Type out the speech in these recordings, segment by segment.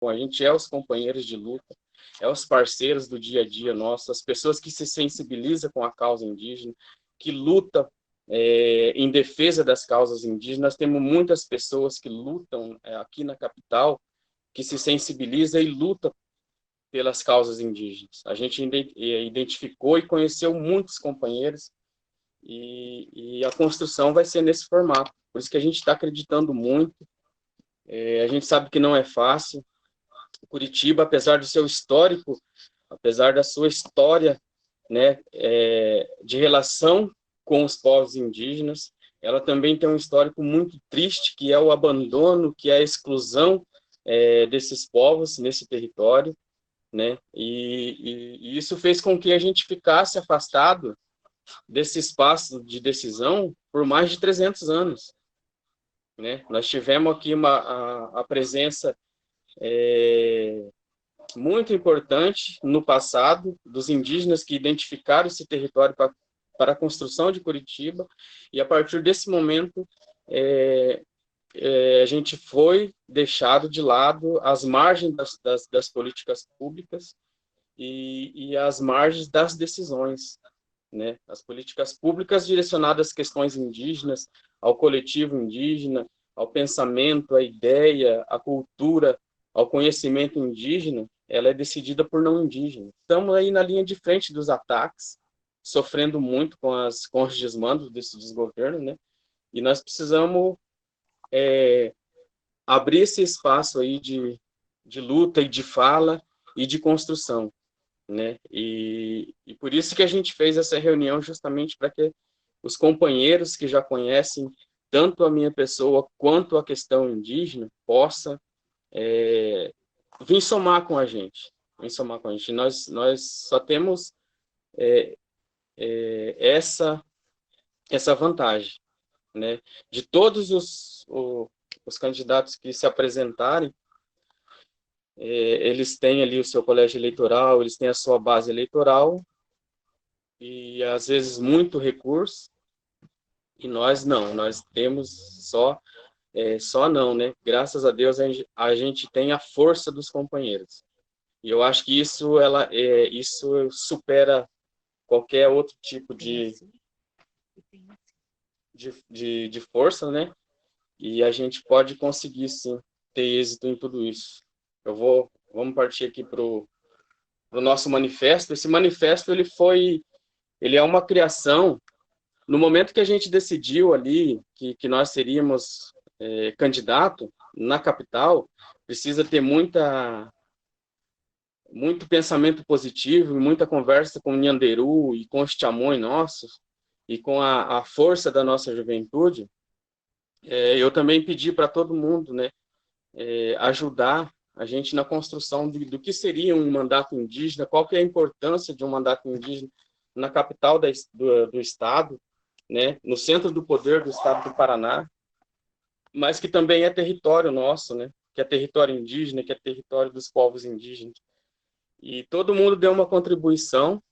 a gente é os companheiros de luta, é os parceiros do dia a dia nosso, as pessoas que se sensibilizam com a causa indígena, que luta em defesa das causas indígenas. Nós temos muitas pessoas que lutam aqui na capital, que se sensibiliza e luta pelas causas indígenas. A gente identificou e conheceu muitos companheiros e a construção vai ser nesse formato. Por isso que a gente está acreditando muito. A gente sabe que não é fácil. Curitiba, apesar do seu histórico, apesar da sua história, né, de relação com os povos indígenas, ela também tem um histórico muito triste, que é o abandono, que é a exclusão desses povos nesse território, né? E isso fez com que a gente ficasse afastado desse espaço de decisão por mais de 300 anos, né? Nós tivemos aqui a presença muito importante no passado dos indígenas que identificaram esse território para a construção de Curitiba, e a partir desse momento a gente foi deixado de lado às margens das políticas públicas e às margens das decisões, né? As políticas públicas direcionadas às questões indígenas, ao coletivo indígena, ao pensamento, à ideia, à cultura, ao conhecimento indígena, ela é decidida por não indígenas. Estamos aí na linha de frente dos ataques, sofrendo muito com os desmandos desse desgoverno, né? E nós precisamos abrir esse espaço aí de luta e de fala e de construção, né? E por isso que a gente fez essa reunião, justamente para que os companheiros que já conhecem tanto a minha pessoa quanto a questão indígena possa vir somar com a gente. Vir somar com a gente. Nós só temos essa vantagem, né? De todos os candidatos que se apresentarem, eles têm ali o seu colégio eleitoral, eles têm a sua base eleitoral, e às vezes muito recurso, e nós não, nós temos só não, né? Graças a Deus a gente tem a força dos companheiros. E eu acho que isso supera qualquer outro tipo de força, né? E a gente pode conseguir, sim, ter êxito em tudo isso. Vamos partir aqui para o nosso manifesto. Esse manifesto, ele é uma criação. No momento que a gente decidiu ali que nós seríamos candidato na capital, precisa ter muito pensamento positivo, muita conversa com o Nhanderu e com os Tchamões nossos, e com a força da nossa juventude. Eu também pedi para todo mundo, né, ajudar a gente na construção do que seria um mandato indígena, qual que é a importância de um mandato indígena na capital do estado, né, no centro do poder do estado do Paraná, mas que também é território nosso, né, que é território indígena, que é território dos povos indígenas. E todo mundo deu uma contribuição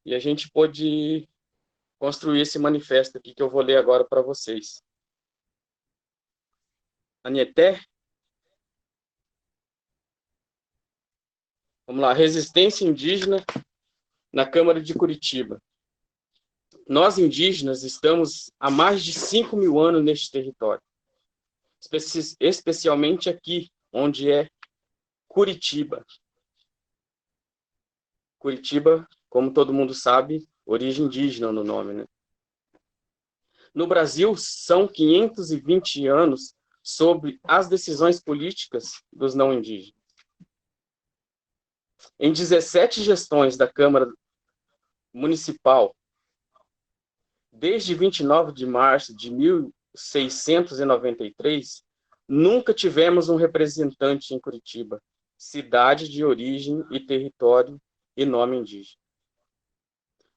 e a gente pôde construir esse manifesto aqui que eu vou ler agora para vocês. Anieté. Vamos lá. Resistência indígena na Câmara de Curitiba. Nós, indígenas, estamos há mais de 5.000 anos neste território. Especialmente aqui, onde é Curitiba. Curitiba, como todo mundo sabe, origem indígena no nome, né? No Brasil, são 520 anos sobre as decisões políticas dos não indígenas. Em 17 gestões da Câmara Municipal, desde 29 de março de 1693, nunca tivemos um representante em Curitiba, cidade de origem e território e nome indígena.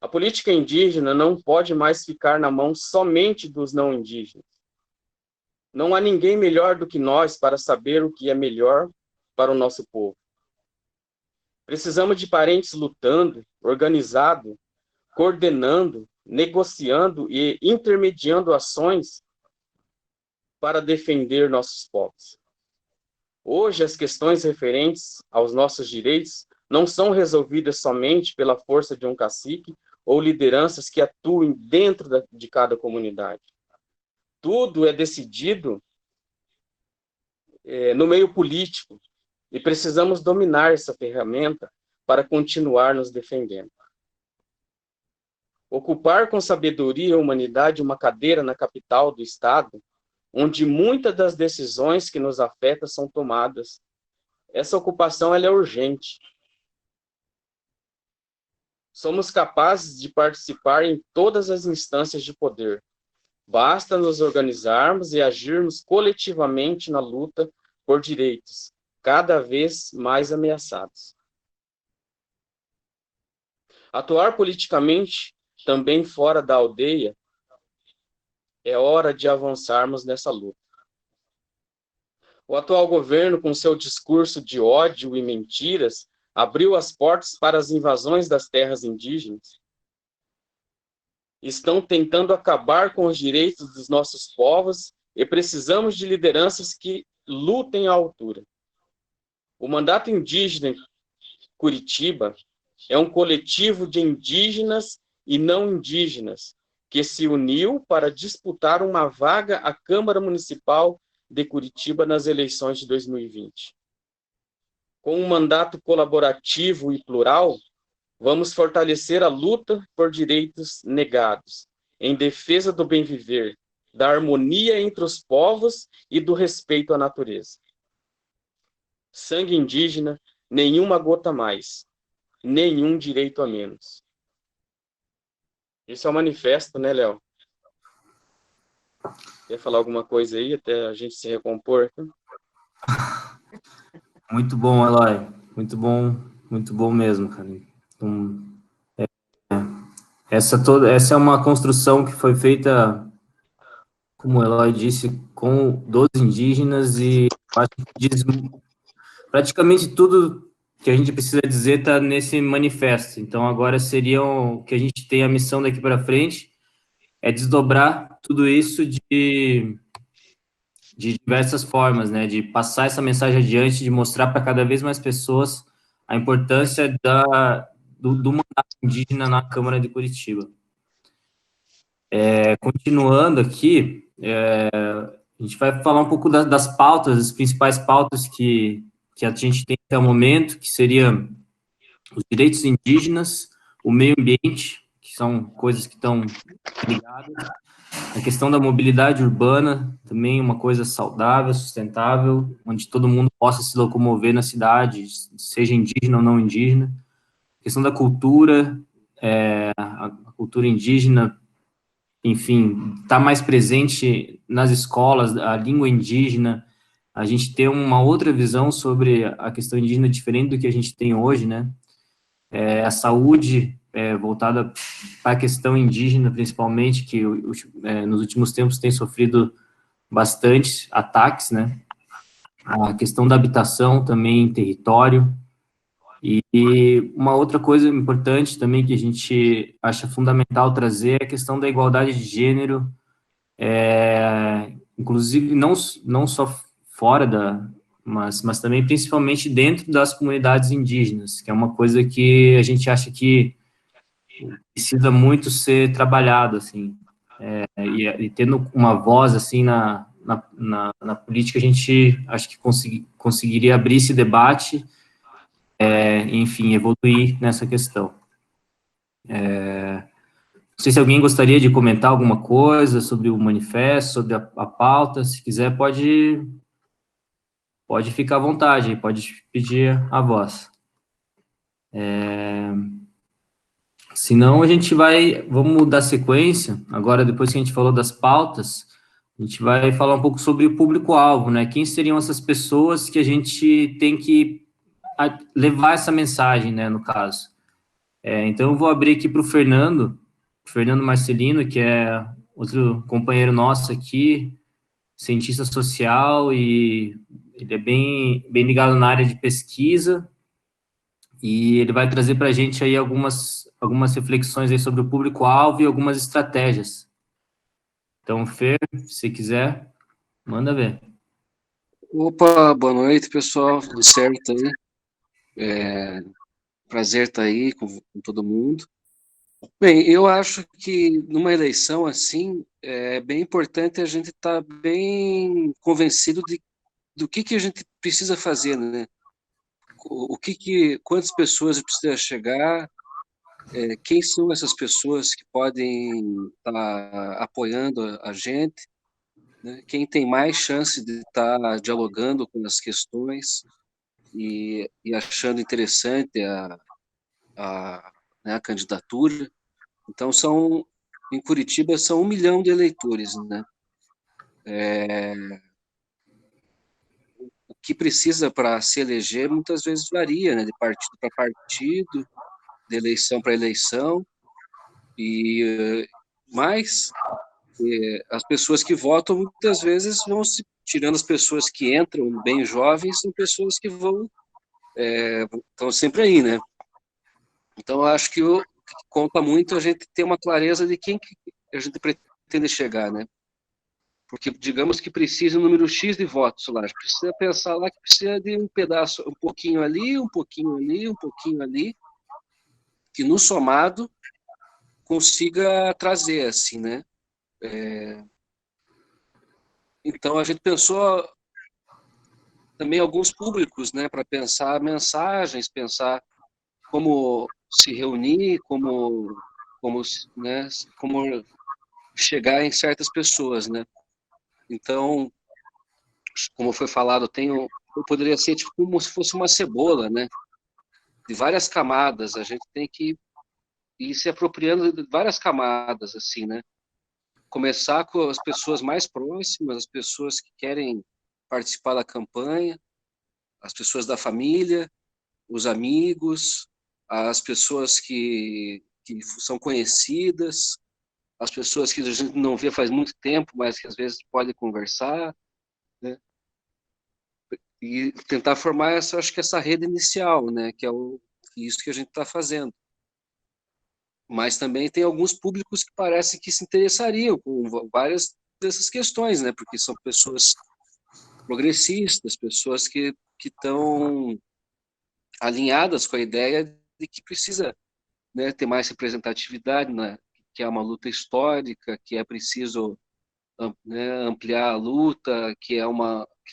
A política indígena não pode mais ficar na mão somente dos não indígenas. Não há ninguém melhor do que nós para saber o que é melhor para o nosso povo. Precisamos de parentes lutando, organizado, coordenando, negociando e intermediando ações para defender nossos povos. Hoje, as questões referentes aos nossos direitos não são resolvidas somente pela força de um cacique ou lideranças que atuem dentro de cada comunidade. Tudo é decidido no meio político e precisamos dominar essa ferramenta para continuar nos defendendo. Ocupar com sabedoria e humanidade uma cadeira na capital do Estado, onde muitas das decisões que nos afetam são tomadas. Essa ocupação ela é urgente. Somos capazes de participar em todas as instâncias de poder. Basta nos organizarmos e agirmos coletivamente na luta por direitos, cada vez mais ameaçados. Atuar politicamente, também fora da aldeia, é hora de avançarmos nessa luta. O atual governo, com seu discurso de ódio e mentiras, abriu as portas para as invasões das terras indígenas. Estão tentando acabar com os direitos dos nossos povos e precisamos de lideranças que lutem à altura. O Mandato Indígena Curitiba é um coletivo de indígenas e não indígenas que se uniu para disputar uma vaga à Câmara Municipal de Curitiba nas eleições de 2020. Com um mandato colaborativo e plural, vamos fortalecer a luta por direitos negados, em defesa do bem viver, da harmonia entre os povos e do respeito à natureza. Sangue indígena, nenhuma gota mais, nenhum direito a menos. Isso é um manifesto, né, Léo? Quer falar alguma coisa aí, até a gente se recompor? Muito bom, Eloy. Muito bom mesmo, cara. Então, essa é uma construção que foi feita, como o Eloy disse, dos indígenas e acho que diz praticamente tudo que a gente precisa dizer está nesse manifesto. Então, agora o que a gente tem a missão daqui para frente é desdobrar tudo isso de diversas formas, né? De passar essa mensagem adiante, de mostrar para cada vez mais pessoas a importância do mandato indígena na Câmara de Curitiba. Continuando aqui, a gente vai falar um pouco das pautas, as principais pautas que a gente tem até o momento, que seriam os direitos indígenas, o meio ambiente, que são coisas que estão ligadas, a questão da mobilidade urbana, também uma coisa saudável, sustentável, onde todo mundo possa se locomover na cidade, seja indígena ou não indígena. A questão da cultura, a cultura indígena, enfim, está mais presente nas escolas, a língua indígena, a gente ter uma outra visão sobre a questão indígena diferente do que a gente tem hoje, né? A saúde voltada para a questão indígena, principalmente, que nos últimos tempos tem sofrido bastante ataques, né? A questão da habitação também em território. E uma outra coisa importante também que a gente acha fundamental trazer é a questão da igualdade de gênero, inclusive não só fora mas também principalmente dentro das comunidades indígenas, que é uma coisa que a gente acha que precisa muito ser trabalhado, assim, e tendo uma voz, assim, na política, a gente acho que conseguiria abrir esse debate, enfim, evoluir nessa questão. Não sei se alguém gostaria de comentar alguma coisa sobre o manifesto, sobre a pauta, se quiser pode ficar à vontade, pode pedir a voz. Senão a gente vamos dar sequência, agora depois que a gente falou das pautas, a gente vai falar um pouco sobre o público-alvo, né? Quem seriam essas pessoas que a gente tem que levar essa mensagem, né, no caso. Então eu vou abrir aqui para o Fernando Marcelino, que é outro companheiro nosso aqui, cientista social, e ele é bem ligado na área de pesquisa, e ele vai trazer para a gente aí algumas reflexões aí sobre o público-alvo e algumas estratégias. Então, Fer, se quiser, manda ver. Opa, boa noite, pessoal. Tudo certo aí? Prazer estar aí com todo mundo. Bem, eu acho que numa eleição assim, é bem importante a gente estar bem convencido do que a gente precisa fazer, né? Quantas pessoas precisa chegar, quem são essas pessoas que podem estar apoiando a gente, né? Quem tem mais chance de estar dialogando com as questões e achando interessante a, né, a candidatura. Então, em Curitiba, são 1 milhão de eleitores, né? O que precisa para se eleger muitas vezes varia, né? De partido para partido, de eleição para eleição, e mais as pessoas que votam muitas vezes vão se tirando as pessoas que entram bem jovens, são pessoas que estão sempre aí, né? Então, eu acho que conta muito a gente ter uma clareza de quem que a gente pretende chegar, né? Porque digamos que precisa um número X de votos lá, precisa pensar lá que precisa de um pedaço, um pouquinho ali, um pouquinho ali, um pouquinho ali, que no somado consiga trazer, assim, né? Então a gente pensou também alguns públicos, né, para pensar mensagens, pensar como se reunir, né, como chegar em certas pessoas, né? Então, como foi falado, eu poderia ser tipo como se fosse uma cebola, né? De várias camadas, a gente tem que ir se apropriando de várias camadas, assim, né? Começar com as pessoas mais próximas, as pessoas que querem participar da campanha, as pessoas da família, os amigos, as pessoas que são conhecidas, as pessoas que a gente não vê faz muito tempo, mas que às vezes pode conversar, né? E tentar formar acho que essa rede inicial, né? Que é isso que a gente está fazendo. Mas também tem alguns públicos que parece que se interessariam com várias dessas questões, né? Porque são pessoas progressistas, pessoas que estão alinhadas com a ideia de que precisa, né, ter mais representatividade, né? Que é uma luta histórica, que é preciso, né, ampliar a luta, que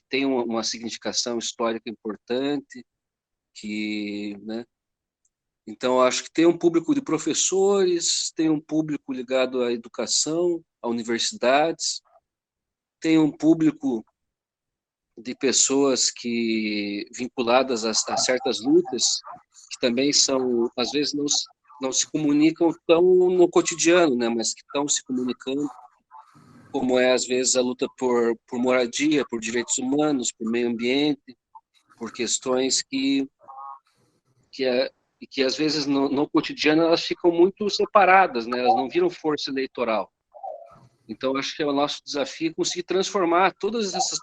tem uma significação histórica importante, né? Então, acho que tem um público de professores, tem um público ligado à educação, a universidades, tem um público de pessoas que vinculadas a certas lutas, que também são, às vezes, não se comunicam tão no cotidiano, né, mas que estão se comunicando, como é, às vezes, a luta por moradia, por direitos humanos, por meio ambiente, por questões que é e que às vezes no cotidiano elas ficam muito separadas, né? Elas não viram força eleitoral. Então acho que é o nosso desafio conseguir transformar todas essas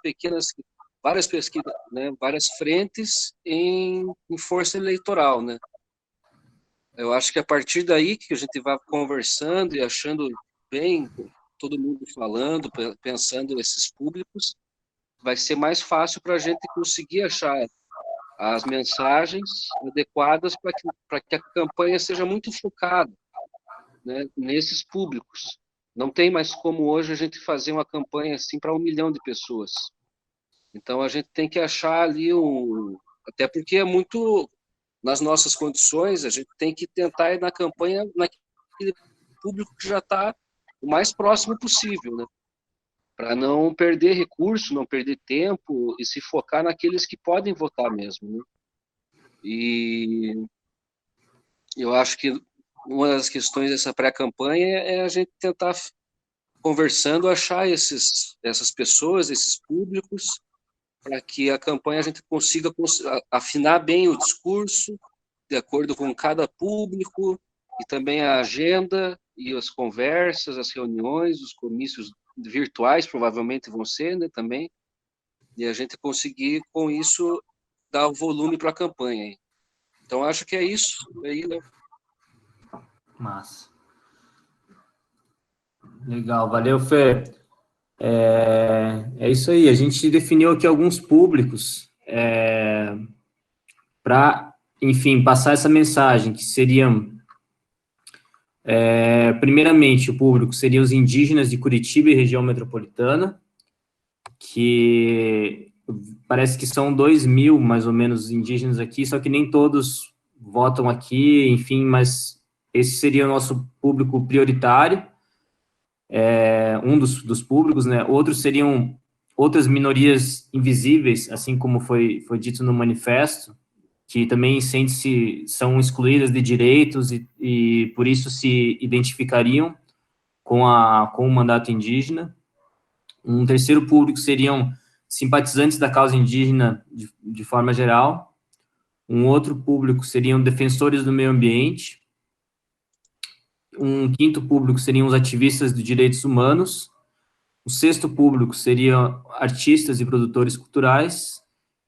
várias pesquisas, né? Várias frentes em força eleitoral, né? Eu acho que a partir daí que a gente vai conversando e achando bem, todo mundo falando, pensando nesses públicos, vai ser mais fácil para a gente conseguir achar as mensagens adequadas para que a campanha seja muito focada, né, nesses públicos. Não tem mais como hoje a gente fazer uma campanha assim para 1 milhão de pessoas. Então a gente tem que achar ali até porque é muito nas nossas condições, a gente tem que tentar ir na campanha naquele público que já está o mais próximo possível, né? Para não perder recurso, não perder tempo e se focar naqueles que podem votar mesmo, né? E eu acho que uma das questões dessa pré-campanha é a gente tentar, conversando, achar essas pessoas, esses públicos, para que a campanha a gente consiga afinar bem o discurso, de acordo com cada público, e também a agenda e as conversas, as reuniões, os comícios virtuais, provavelmente vão ser, né, também, e a gente conseguir, com isso, dar o volume para a campanha. Então, acho que é isso. Aí, né? Massa. Legal, valeu, Fê. É isso aí, a gente definiu aqui alguns públicos para, enfim, passar essa mensagem, que seriam, primeiramente, o público seriam os indígenas de Curitiba e região metropolitana, que parece que são 2.000, mais ou menos, indígenas aqui, só que nem todos votam aqui, enfim, mas esse seria o nosso público prioritário, um dos públicos, né? Outros seriam outras minorias invisíveis, assim como foi dito no manifesto, que também são excluídas de direitos e por isso se identificariam com o mandato indígena. Um terceiro público seriam simpatizantes da causa indígena de forma geral. Um outro público seriam defensores do meio ambiente. Um quinto público seriam os ativistas de direitos humanos. O sexto público seriam artistas e produtores culturais.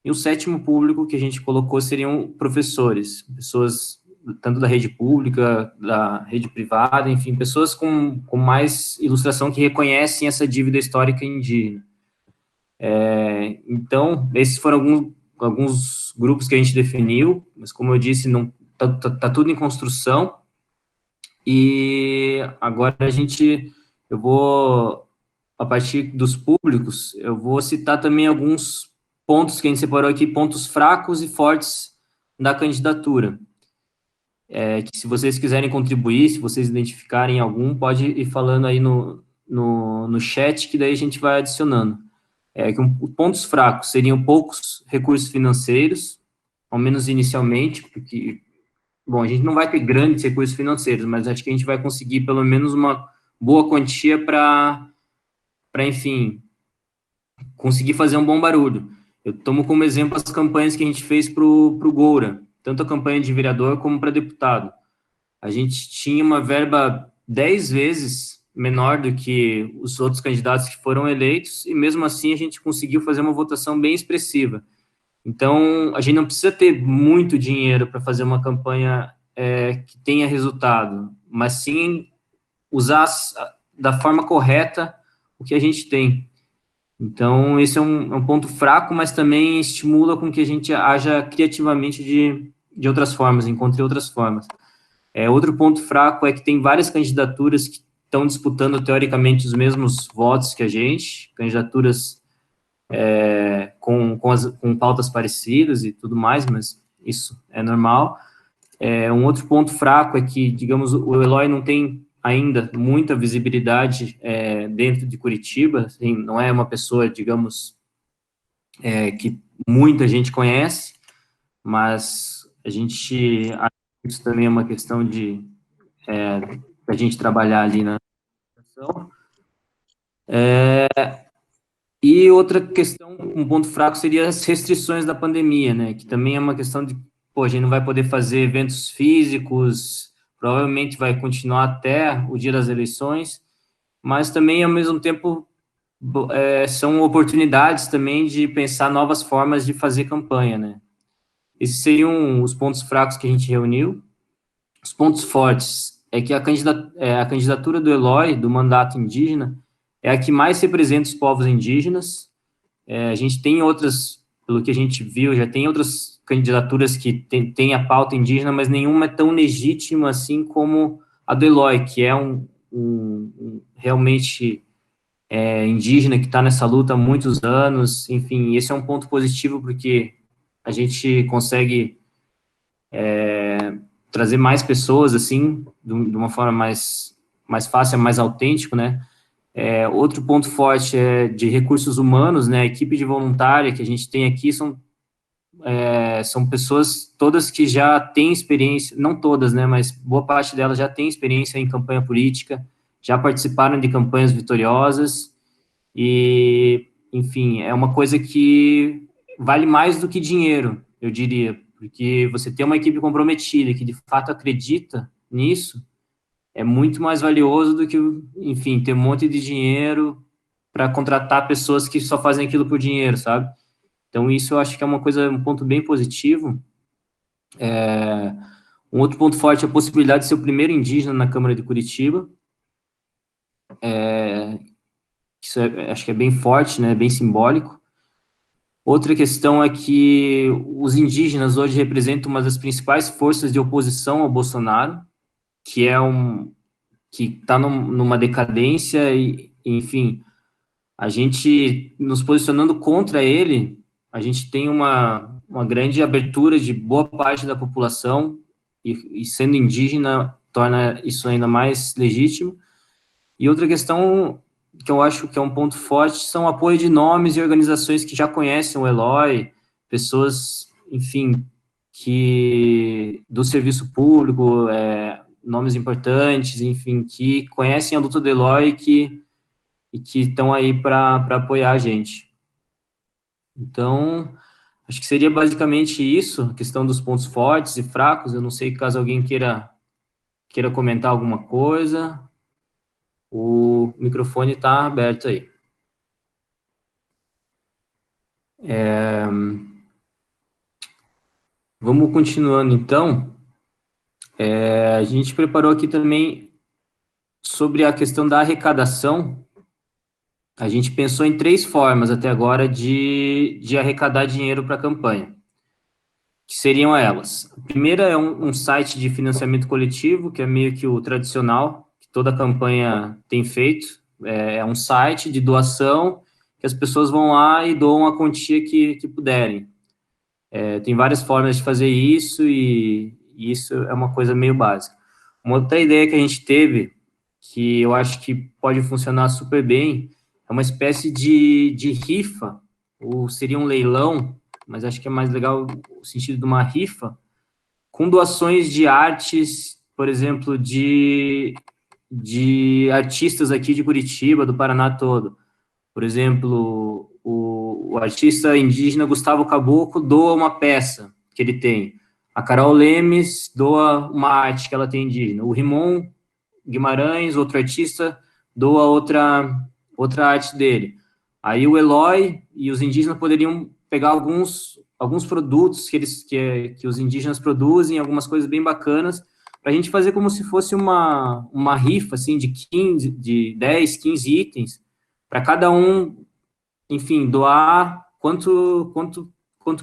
E o sétimo público que a gente colocou seriam professores, pessoas tanto da rede pública, da rede privada, enfim, pessoas com mais ilustração que reconhecem essa dívida histórica indígena. Então, esses foram alguns grupos que a gente definiu, mas como eu disse, não tá tudo em construção, e agora eu vou, a partir dos públicos, eu vou citar também alguns pontos que a gente separou aqui, pontos fracos e fortes da candidatura. Que se vocês quiserem contribuir, se vocês identificarem algum, pode ir falando aí no chat, que daí a gente vai adicionando. Pontos fracos seriam poucos recursos financeiros, ao menos inicialmente, porque, bom, a gente não vai ter grandes recursos financeiros, mas acho que a gente vai conseguir pelo menos uma boa quantia para, enfim, conseguir fazer um bom barulho. Eu tomo como exemplo as campanhas que a gente fez para o Goura, tanto a campanha de vereador como para deputado. A gente tinha uma verba 10 vezes menor do que os outros candidatos que foram eleitos, e mesmo assim a gente conseguiu fazer uma votação bem expressiva. Então, a gente não precisa ter muito dinheiro para fazer uma campanha que tenha resultado, mas sim usar da forma correta o que a gente tem. Então, esse é um ponto fraco, mas também estimula com que a gente haja criativamente de outras formas, encontre outras formas. Outro ponto fraco é que tem várias candidaturas que estão disputando, teoricamente, os mesmos votos que a gente, candidaturas com pautas parecidas e tudo mais, mas isso é normal. Um outro ponto fraco é que, digamos, o Eloy não tem ainda muita visibilidade dentro de Curitiba, assim, não é uma pessoa, digamos, que muita gente conhece, mas a gente, isso também é uma questão de a gente trabalhar ali na educação. E outra questão, um ponto fraco seria as restrições da pandemia, né, que também é uma questão de, pô, a gente não vai poder fazer eventos físicos, provavelmente vai continuar até o dia das eleições, mas também, ao mesmo tempo, são oportunidades também de pensar novas formas de fazer campanha, né. Esses seriam os pontos fracos que a gente reuniu. Os pontos fortes é que a candidatura do Eloy, do mandato indígena, é a que mais representa os povos indígenas. A gente tem outras, pelo que a gente viu, já tem outras candidaturas que tem a pauta indígena, mas nenhuma é tão legítima assim como a do Eloy, que é realmente indígena, que está nessa luta há muitos anos. Enfim, esse é um ponto positivo, porque a gente consegue trazer mais pessoas, assim, de uma forma mais fácil, mais autêntico, né? Outro ponto forte é de recursos humanos, né? A equipe de voluntária que a gente tem aqui são pessoas todas que já têm experiência, não todas, né? Mas boa parte delas já tem experiência em campanha política, já participaram de campanhas vitoriosas e, enfim, é uma coisa que vale mais do que dinheiro, eu diria, porque você ter uma equipe comprometida que de fato acredita nisso é muito mais valioso do que, enfim, ter um monte de dinheiro para contratar pessoas que só fazem aquilo por dinheiro, sabe? Então, isso eu acho que é um ponto bem positivo. Um outro ponto forte é a possibilidade de ser o primeiro indígena na Câmara de Curitiba. Isso acho que é bem forte, né, bem simbólico. Outra questão é que os indígenas hoje representam uma das principais forças de oposição ao Bolsonaro, que que está numa decadência e, enfim, a gente nos posicionando contra ele, a gente tem uma grande abertura de boa parte da população e sendo indígena torna isso ainda mais legítimo. E outra questão que eu acho que é um ponto forte são o apoio de nomes e organizações que já conhecem o Eloy, pessoas, enfim, que do serviço público, nomes importantes, enfim, que conhecem a luta do Eloy e que estão aí para apoiar a gente. Então, acho que seria basicamente isso, a questão dos pontos fortes e fracos. Eu não sei caso alguém queira comentar alguma coisa. O microfone está aberto aí. Vamos continuando, então. A gente preparou aqui também sobre a questão da arrecadação. A gente pensou em 3 formas até agora de arrecadar dinheiro para a campanha, que seriam elas. A primeira é um site de financiamento coletivo, que é meio que o tradicional, que toda campanha tem feito. É um site de doação, que as pessoas vão lá e doam a quantia que puderem. Tem várias formas de fazer isso e isso é uma coisa meio básica. Uma outra ideia que a gente teve, que eu acho que pode funcionar super bem, é uma espécie de rifa, ou seria um leilão, mas acho que é mais legal o sentido de uma rifa, com doações de artes, por exemplo, de artistas aqui de Curitiba, do Paraná todo. Por exemplo, o artista indígena Gustavo Caboclo doa uma peça que ele tem. A Carol Lemes doa uma arte que ela tem indígena. O Rimon Guimarães, outro artista, doa outra arte dele. Aí o Eloy e os indígenas poderiam pegar alguns produtos que os indígenas produzem, algumas coisas bem bacanas, para a gente fazer como se fosse uma rifa, assim, de 10, 15 itens, para cada um, enfim, doar quanto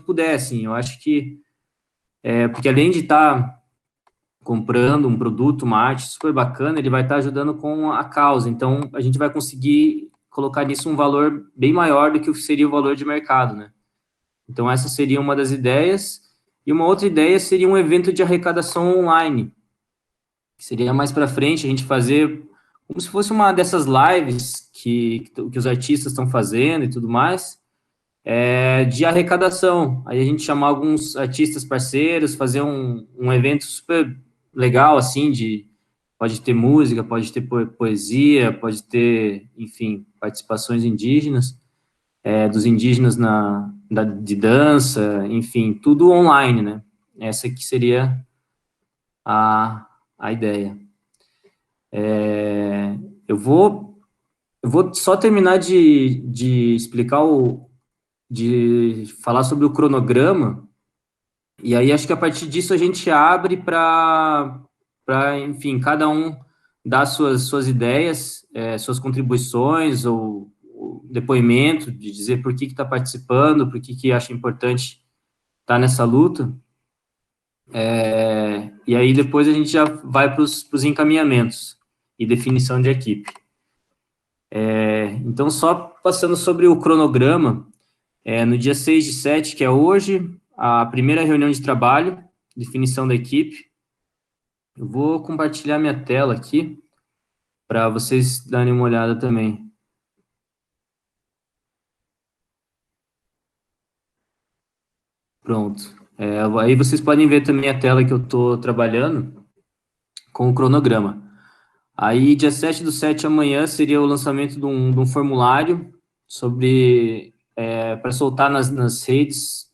puder, assim. Eu acho que, porque além de estar comprando um produto, uma arte super bacana, ele vai estar ajudando com a causa. Então, a gente vai conseguir colocar nisso um valor bem maior do que seria o valor de mercado, né? Então, essa seria uma das ideias. E uma outra ideia seria um evento de arrecadação online, que seria mais para frente a gente fazer como se fosse uma dessas lives que os artistas estão fazendo e tudo mais, de arrecadação. Aí a gente chamar alguns artistas parceiros, fazer um evento super legal, assim, pode ter música, pode ter poesia, pode ter, enfim, participações indígenas, dos indígenas de dança, enfim, tudo online, né? Essa aqui seria a ideia. Eu vou só terminar de explicar de falar sobre o cronograma, e aí acho que a partir disso a gente abre para, enfim, cada um dar suas ideias, suas contribuições ou depoimento, de dizer por que está participando, por que acha importante estar nessa luta. E aí depois a gente já vai para os encaminhamentos e definição de equipe. Então, só passando sobre o cronograma, no dia 6/7, que é hoje, a primeira reunião de trabalho, definição da equipe. Eu vou compartilhar minha tela aqui, para vocês darem uma olhada também. Pronto. Aí vocês podem ver também a tela que eu estou trabalhando com o cronograma. Aí, dia 7/7, amanhã, seria o lançamento de um formulário para soltar nas redes,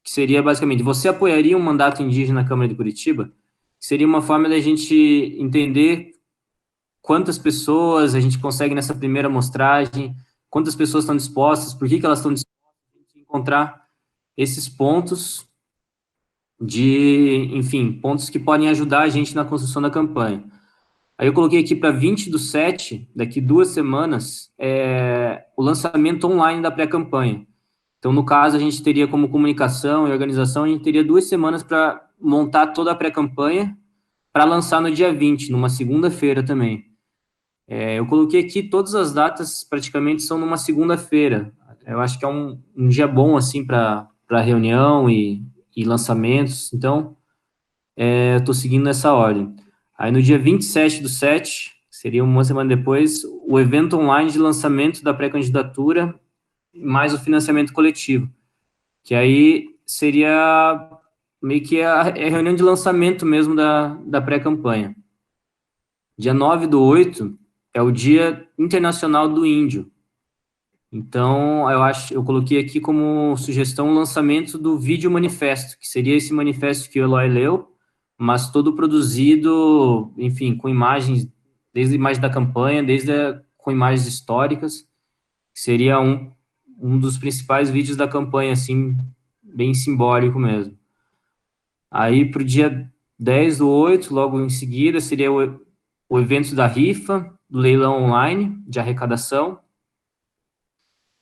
que seria basicamente, você apoiaria um mandato indígena na Câmara de Curitiba? Seria uma forma da gente entender quantas pessoas a gente consegue nessa primeira amostragem, quantas pessoas estão dispostas, por que elas estão dispostas, a encontrar esses pontos enfim, pontos que podem ajudar a gente na construção da campanha. Aí eu coloquei aqui para 20/7, daqui 2 semanas, o lançamento online da pré-campanha. Então, no caso, a gente teria como comunicação e organização, a gente teria 2 semanas para montar toda a pré-campanha para lançar no dia 20, numa segunda-feira também. Eu coloquei aqui todas as datas, praticamente são numa segunda-feira. Eu acho que é um dia bom, assim, para reunião e lançamentos. Então, eu estou seguindo essa ordem. Aí, no dia 27/7, seria uma semana depois, o evento online de lançamento da pré-candidatura, mais o financiamento coletivo, que aí seria meio que a reunião de lançamento mesmo da pré-campanha. Dia 9/8 é o Dia Internacional do Índio. Então, eu coloquei aqui como sugestão o lançamento do vídeo manifesto, que seria esse manifesto que o Eloy leu, mas todo produzido, enfim, com imagens, desde a imagem da campanha, com imagens históricas, que seria um dos principais vídeos da campanha, assim, bem simbólico mesmo. Aí, para o dia 10/8, logo em seguida, seria o evento da rifa, do leilão online de arrecadação.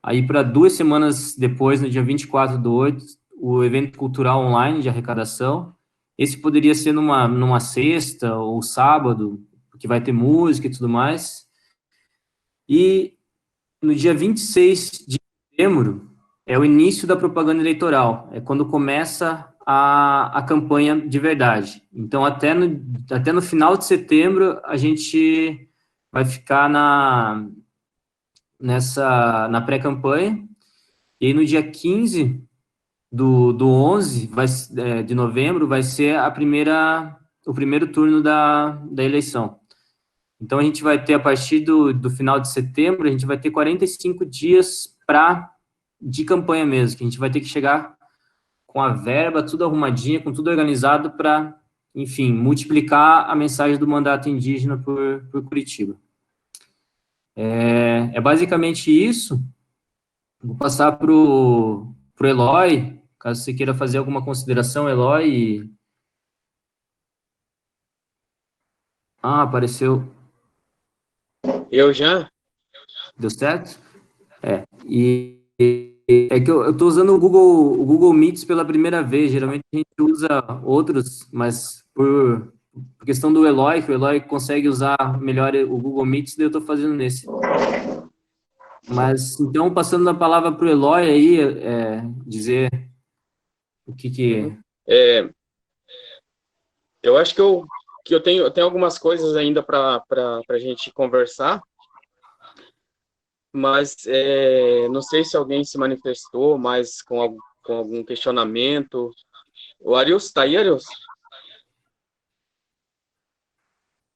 Aí, para 2 semanas depois, no dia 24/8, o evento cultural online de arrecadação. Esse poderia ser numa sexta ou sábado, porque vai ter música e tudo mais. E no dia 26 de setembro, é o início da propaganda eleitoral, é quando começa a campanha de verdade. Então, até no final de setembro, a gente vai ficar na pré-campanha, e aí no dia 15 do 11 de novembro, vai ser o primeiro turno da eleição. Então, a gente vai ter, a partir do final de setembro, a gente vai ter 45 dias de campanha mesmo, que a gente vai ter que chegar com a verba, tudo arrumadinha, com tudo organizado para, enfim, multiplicar a mensagem do mandato indígena por Curitiba. É basicamente isso. Vou passar para o Eloy, caso você queira fazer alguma consideração, Eloy. Apareceu. Eu já? Deu certo? É que eu estou usando o Google Meets pela primeira vez. Geralmente a gente usa outros, mas por questão do Eloy, que o Eloy consegue usar melhor o Google Meets, daí eu estou fazendo nesse. Mas, então, passando a palavra para o Eloy aí, dizer o que... É, eu acho que eu tenho algumas coisas ainda para a gente conversar, mas não sei se alguém se manifestou mais com algum questionamento. O Arius, está aí, Arius?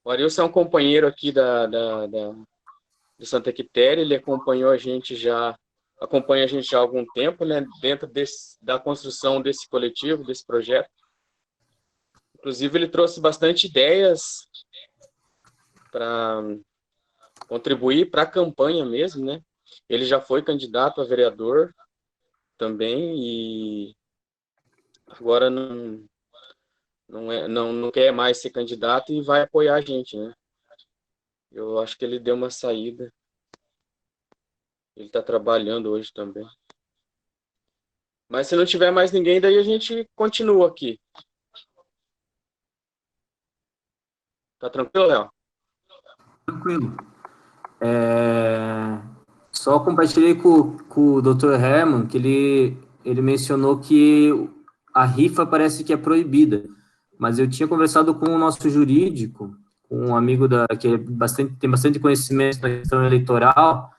O Arius é um companheiro aqui de Santa Quitéria, ele acompanha a gente já há algum tempo, né, dentro da construção desse coletivo, desse projeto. Inclusive, ele trouxe bastante ideias para contribuir para a campanha mesmo, né? Ele já foi candidato a vereador também e agora não quer mais ser candidato e vai apoiar a gente, né? Eu acho que ele deu uma saída. Ele está trabalhando hoje também. Mas se não tiver mais ninguém, daí a gente continua aqui. Tá tranquilo, Léo? Tranquilo. Só compartilhei com o Dr. Herman que ele mencionou que a rifa parece que é proibida, mas eu tinha conversado com o nosso jurídico, com um amigo que tem bastante conhecimento na questão eleitoral,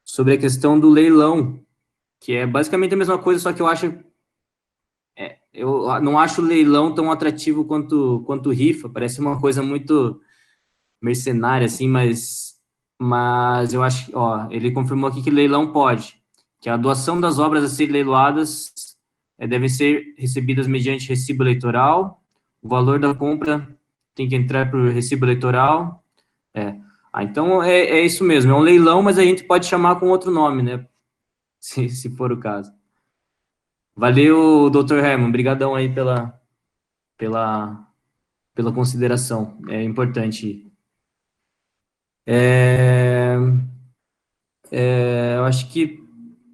sobre a questão do leilão, que é basicamente a mesma coisa, só que eu não acho o leilão tão atrativo quanto rifa, parece uma coisa muito mercenária, assim, mas eu acho, ele confirmou aqui que leilão pode, que a doação das obras a serem leiloadas devem ser recebidas mediante recibo eleitoral, o valor da compra tem que entrar por recibo eleitoral, então é isso mesmo, é um leilão, mas a gente pode chamar com outro nome, né, se for o caso. Valeu, doutor Herman, brigadão aí pela consideração, é importante. Eu acho que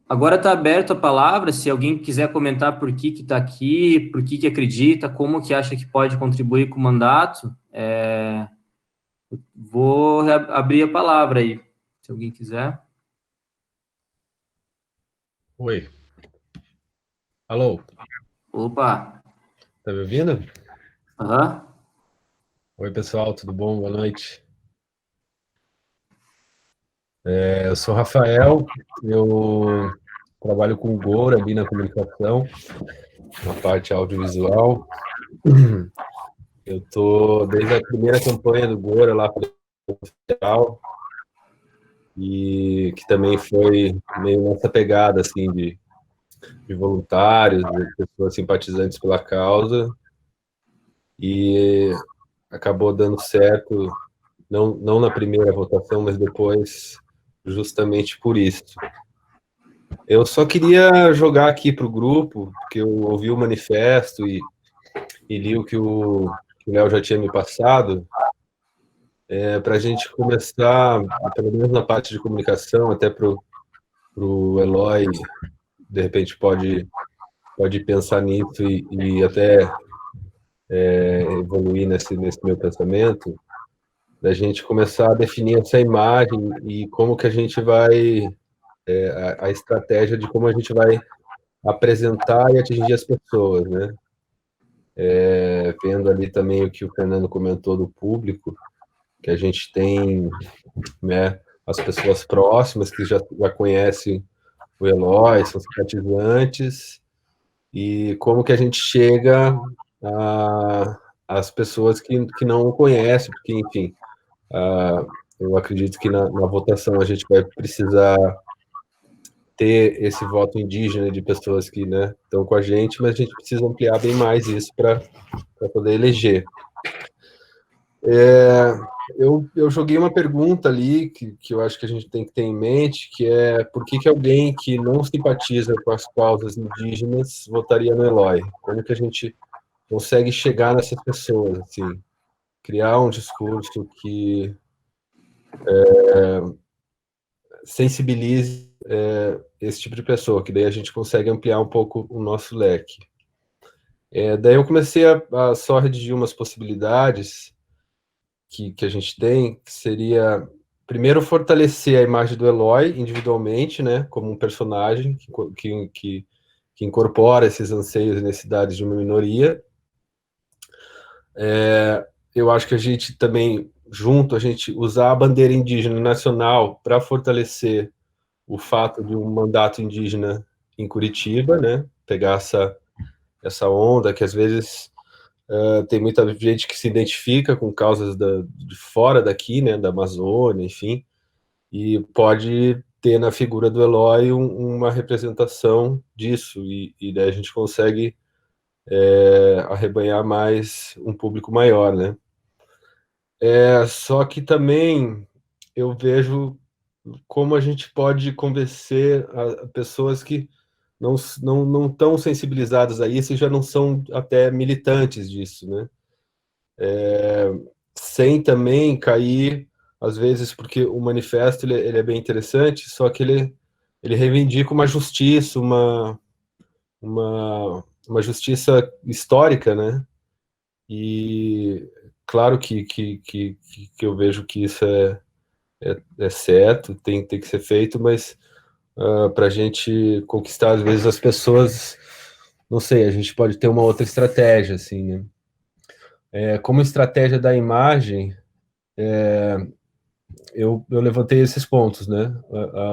agora está aberto a palavra, se alguém quiser comentar por que está aqui, por que acredita, como que acha que pode contribuir com o mandato, vou abrir a palavra aí, se alguém quiser. Oi. Alô, Opa! tá me ouvindo? Aham. Oi, pessoal, tudo bom? Boa noite. Eu sou o Rafael, eu trabalho com o Gora ali na comunicação, na parte audiovisual. Eu tô desde a primeira campanha do Gora lá para o e que também foi meio nessa pegada assim de voluntários, de pessoas simpatizantes pela causa, e acabou dando certo, não na primeira votação, mas depois, justamente por isso. Eu só queria jogar aqui para o grupo, porque eu ouvi o manifesto e li o que o Léo já tinha me passado, para a gente começar, pelo menos na parte de comunicação, até para o Eloy, de repente pode pensar nisso e até evoluir nesse meu pensamento, da gente começar a definir essa imagem e como que a gente vai, a estratégia de como a gente vai apresentar e atingir as pessoas, né? Vendo ali também o que o Fernando comentou do público, que a gente tem, né, as pessoas próximas que já conhecem o Eloy, são simpatizantes, e como que a gente chega às pessoas que não o conhecem, porque, enfim, eu acredito que na votação a gente vai precisar ter esse voto indígena de pessoas que, né, estão com a gente, mas a gente precisa ampliar bem mais isso para poder eleger. Eu joguei uma pergunta ali que eu acho que a gente tem que ter em mente, que é por que alguém que não simpatiza com as causas indígenas votaria no Eloy? Como que a gente consegue chegar nessas pessoas, assim, criar um discurso que sensibilize esse tipo de pessoa, que daí a gente consegue ampliar um pouco o nosso leque. Daí eu comecei a só redigir umas possibilidades que a gente tem, que seria, primeiro, fortalecer a imagem do Eloy individualmente, né, como um personagem que incorpora esses anseios e necessidades de uma minoria. Eu acho que a gente também, junto, a gente usar a bandeira indígena nacional para fortalecer o fato de um mandato indígena em Curitiba, né, pegar essa onda que às vezes tem muita gente que se identifica com causas de fora daqui, né, da Amazônia, enfim, e pode ter na figura do Eloy uma representação disso, e daí a gente consegue arrebanhar mais um público maior, né? Só que também eu vejo como a gente pode convencer a pessoas que não estão sensibilizadas a isso e já não são até militantes disso, né? Sem também cair, às vezes, porque o manifesto ele é bem interessante, só que ele reivindica uma justiça, uma justiça histórica, né? E claro que eu vejo que isso é certo, tem que ser feito, mas para a gente conquistar, às vezes, as pessoas, não sei, a gente pode ter uma outra estratégia, assim, né? Como estratégia da imagem, eu levantei esses pontos, né?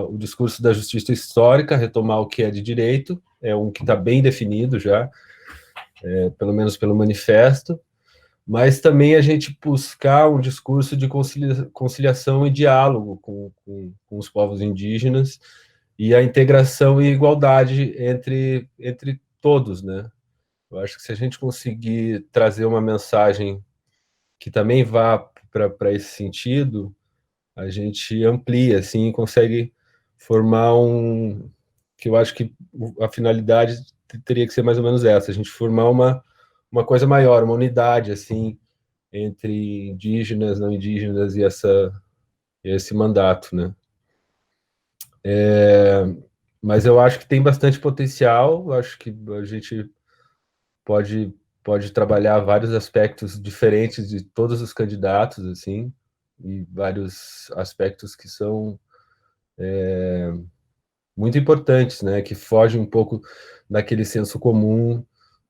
O discurso da justiça histórica, retomar o que é de direito, é um que está bem definido já, pelo menos pelo manifesto, mas também a gente buscar um discurso de conciliação e diálogo com os povos indígenas e a integração e igualdade entre todos, né? Eu acho que se a gente conseguir trazer uma mensagem que também vá para esse sentido, a gente amplia, assim, e consegue formar que eu acho que a finalidade teria que ser mais ou menos essa, a gente formar uma coisa maior, uma unidade, assim, entre indígenas, não indígenas e esse mandato, né? Mas eu acho que tem bastante potencial, acho que a gente pode trabalhar vários aspectos diferentes de todos os candidatos, assim, e vários aspectos que são muito importantes, né, que fogem um pouco daquele senso comum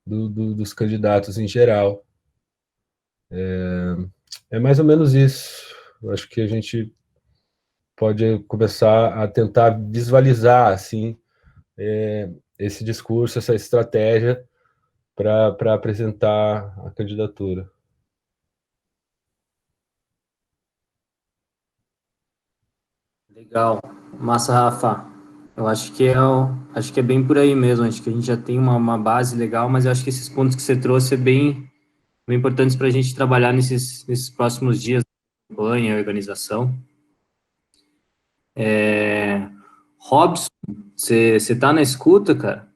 dos candidatos em geral. É mais ou menos isso. Eu acho que a gente pode começar a tentar visualizar, assim, esse discurso, essa estratégia para apresentar a candidatura. Legal. Massa, Rafa. Eu acho que acho que é bem por aí mesmo. Acho que a gente já tem uma base legal, mas eu acho que esses pontos que você trouxe é bem importantes para a gente trabalhar nesses próximos dias de campanha, organização. Robson, você tá na escuta, cara?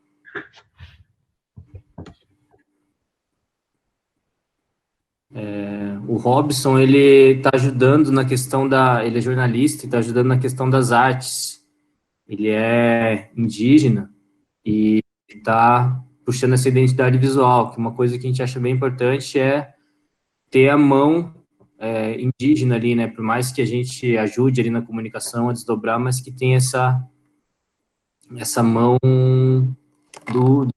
O Robson, ele está ajudando na questão ele é jornalista e está ajudando na questão das artes. Ele é indígena e está puxando essa identidade visual, que uma coisa que a gente acha bem importante é ter a mão indígena ali, né? Por mais que a gente ajude ali na comunicação a desdobrar, mas que tem essa mão do,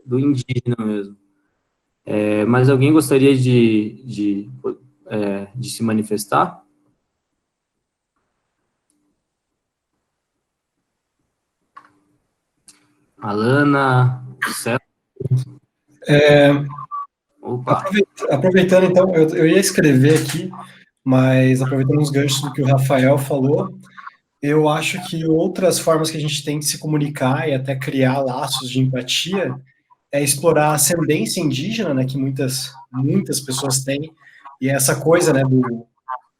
do indígena mesmo. Mas alguém gostaria de se manifestar? Alana, certo? Opa, Aproveitando, então, eu ia escrever aqui, mas aproveitando os ganchos do que o Rafael falou, eu acho que outras formas que a gente tem de se comunicar e até criar laços de empatia é explorar a ascendência indígena, né, que muitas pessoas têm, e essa coisa, né, do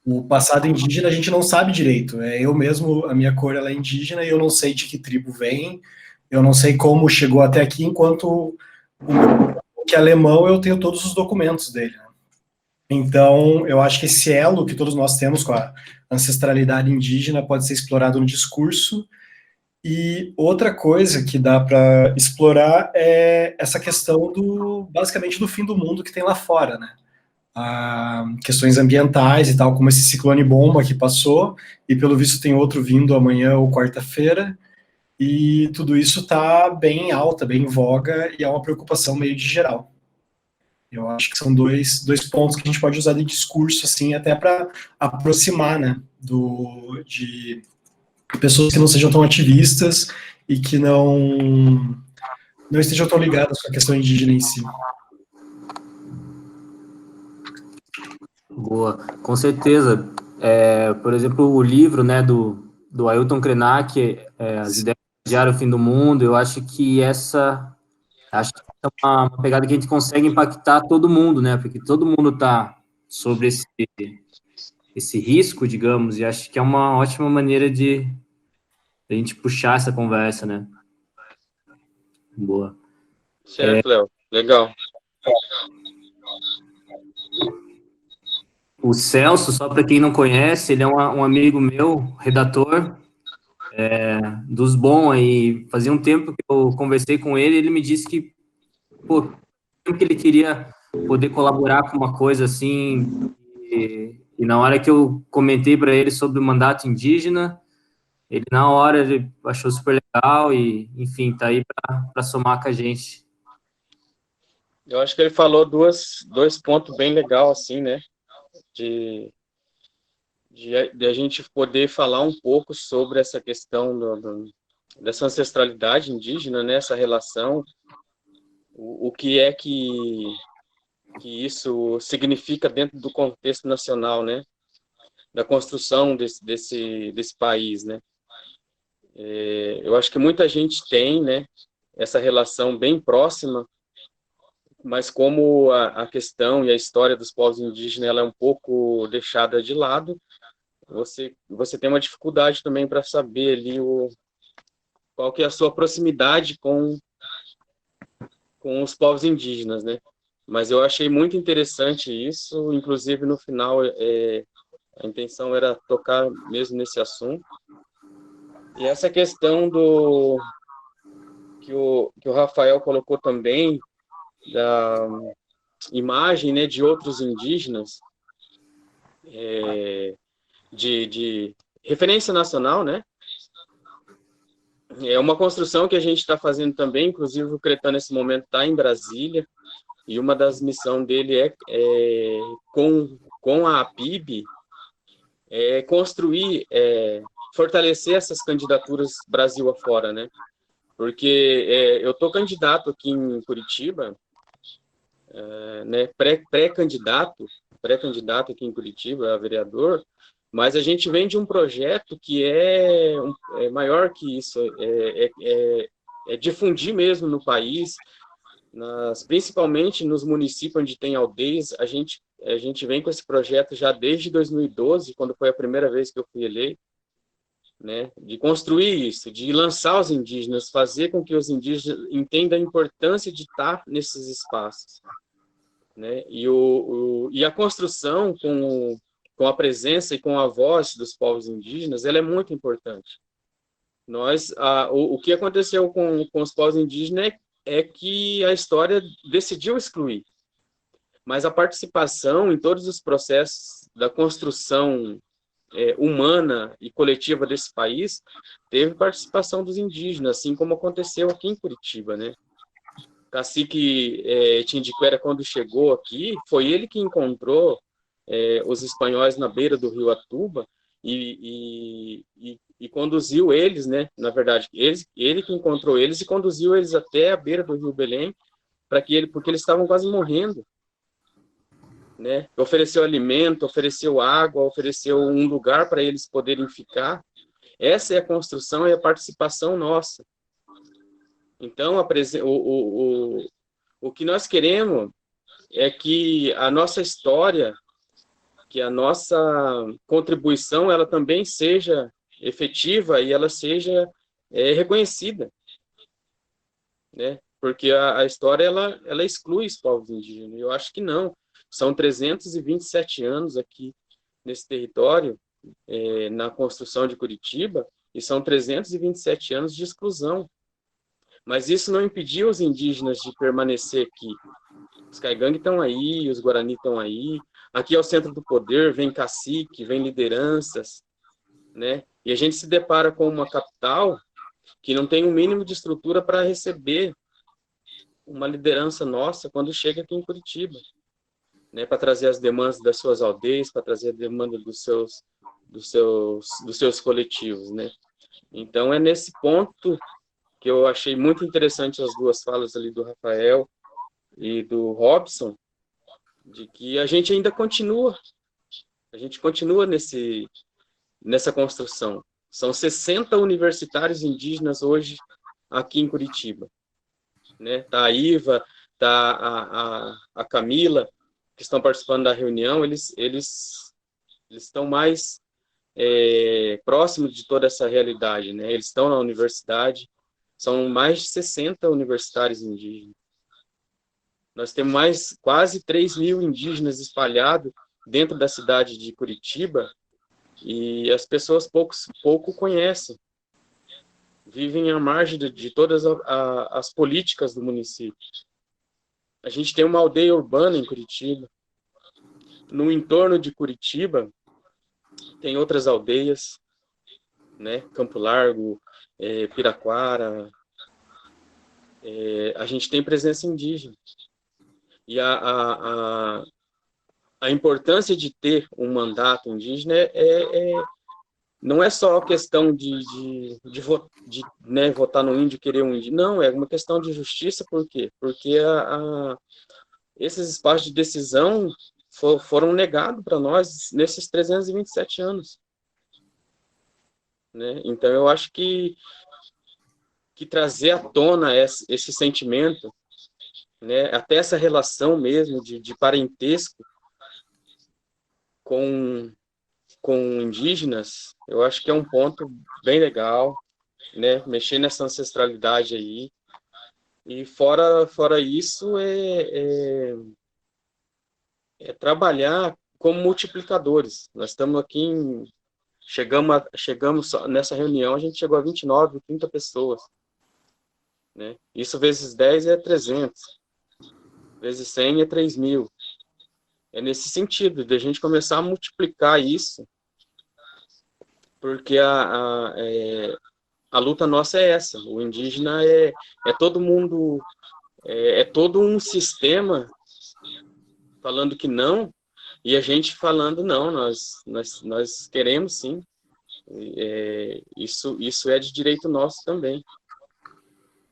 o passado indígena a gente não sabe direito. Eu mesmo, a minha cor ela é indígena e eu não sei de que tribo vem, eu não sei como chegou até aqui, enquanto o meu que é alemão eu tenho todos os documentos dele. Então, eu acho que esse elo que todos nós temos com a ancestralidade indígena pode ser explorado no discurso. E outra coisa que dá para explorar é essa questão basicamente do fim do mundo que tem lá fora, né? Questões ambientais e tal, como esse ciclone bomba que passou, e pelo visto tem outro vindo amanhã ou quarta-feira, e tudo isso está bem alta, bem em voga, e é uma preocupação meio de geral. Eu acho que são dois pontos que a gente pode usar de discurso, assim, até para aproximar, né, de pessoas que não sejam tão ativistas e que não estejam tão ligadas com a questão indígena em si. boa, com certeza. Por exemplo, o livro, né, do Ailton Krenak, As Ideias que Adiaram o Fim do Mundo, eu acho que acho que é uma pegada que a gente consegue impactar todo mundo, né, porque todo mundo está sobre esse risco, digamos, e acho que é uma ótima maneira de a gente puxar essa conversa, né. Boa. Certo, Léo. Legal. O Celso, só para quem não conhece, ele é um amigo meu, redator, dos bons aí. Fazia um tempo que eu conversei com ele, ele me disse que, pô, que ele queria poder colaborar com uma coisa assim, e na hora que eu comentei para ele sobre o mandato indígena, ele na hora ele achou super legal e, enfim, tá aí para somar com a gente. Eu acho que ele falou dois pontos bem legais, assim, né? De a gente poder falar um pouco sobre essa questão dessa ancestralidade indígena, né? Essa relação, o que é que isso significa dentro do contexto nacional, né? Da construção desse país, né? Eu acho que muita gente tem, né? Essa relação bem próxima, mas como a questão e a história dos povos indígenas ela é um pouco deixada de lado, você tem uma dificuldade também para saber ali qual que é a sua proximidade com os povos indígenas, né? Mas eu achei muito interessante isso, inclusive no final A intenção era tocar mesmo nesse assunto. E essa questão que o Rafael colocou também, da imagem, né, de outros indígenas, de referência nacional, né? É uma construção que a gente está fazendo também, inclusive o Cretan nesse momento está em Brasília, e uma das missões dele com a APIB, construir, fortalecer essas candidaturas Brasil afora, né? Porque eu estou candidato aqui em Curitiba, né, pré-candidato aqui em Curitiba, a vereador, mas a gente vem de um projeto que é maior que isso, é difundir mesmo no país, principalmente nos municípios onde tem aldeias. A gente vem com esse projeto já desde 2012, quando foi a primeira vez que eu fui eleito, né, de construir isso, de lançar os indígenas, fazer com que os indígenas entendam a importância de estar nesses espaços, né, e a construção com a presença e com a voz dos povos indígenas, ela é muito importante. O que aconteceu com os povos indígenas é que a história decidiu excluir, mas a participação em todos os processos da construção humana e coletiva desse país teve participação dos indígenas, assim como aconteceu aqui em Curitiba, né? Cacique Tindiquera, quando chegou aqui, foi ele que encontrou os espanhóis na beira do rio Atuba e conduziu eles, né? Na verdade, ele que encontrou eles e conduziu eles até a beira do rio Belém, porque eles estavam quase morrendo, né? Ofereceu alimento, ofereceu água, ofereceu um lugar para eles poderem ficar. Essa é a construção e a participação nossa. Então, o que nós queremos é que a nossa história, que a nossa contribuição, ela também seja efetiva e ela seja reconhecida, né? Porque a história, ela exclui os povos indígenas. Eu acho que não. São 327 anos aqui nesse território, na construção de Curitiba, e são 327 anos de exclusão. Mas isso não impediu os indígenas de permanecer aqui. Os Caigangue estão aí, os Guarani estão aí. Aqui é o centro do poder, vem cacique, vem lideranças, né? E a gente se depara com uma capital que não tem um mínimo de estrutura para receber uma liderança nossa quando chega aqui em Curitiba, né? Para trazer as demandas das suas aldeias, para trazer a demanda dos seus coletivos, né? Então, é nesse ponto que eu achei muito interessante as duas falas ali do Rafael e do Robson, de que a gente ainda continua, nessa construção. São 60 universitários indígenas hoje aqui em Curitiba, né? Tá a Iva, tá a Camila, que estão participando da reunião, eles estão mais próximos de toda essa realidade, né? Eles estão na universidade, são mais de 60 universitários indígenas. Nós temos quase 3 mil indígenas espalhados dentro da cidade de Curitiba, e as pessoas pouco conhecem. Vivem à margem de todas as políticas do município. A gente tem uma aldeia urbana em Curitiba. No entorno de Curitiba, tem outras aldeias, né? Campo Largo, Piraquara. A gente tem presença indígena. E a importância de ter um mandato indígena não é só a questão de né, votar no índio, querer um índio. Não, é uma questão de justiça. Por quê? Porque esses espaços de decisão foram negados para nós nesses 327 anos. Né? Então, eu acho que trazer à tona esse sentimento, né, até essa relação mesmo de parentesco com indígenas, eu acho que é um ponto bem legal, né? Mexer nessa ancestralidade aí. E fora isso, trabalhar como multiplicadores. Nós estamos aqui chegamos nessa reunião, a gente chegou a 29, 30 pessoas, né? Isso vezes 10 é 300, vezes 100 é 3.000. É nesse sentido, de a gente começar a multiplicar isso, porque a luta nossa é essa. O indígena é todo mundo, é todo um sistema falando que não, e a gente falando não, nós queremos sim. Isso é de direito nosso também,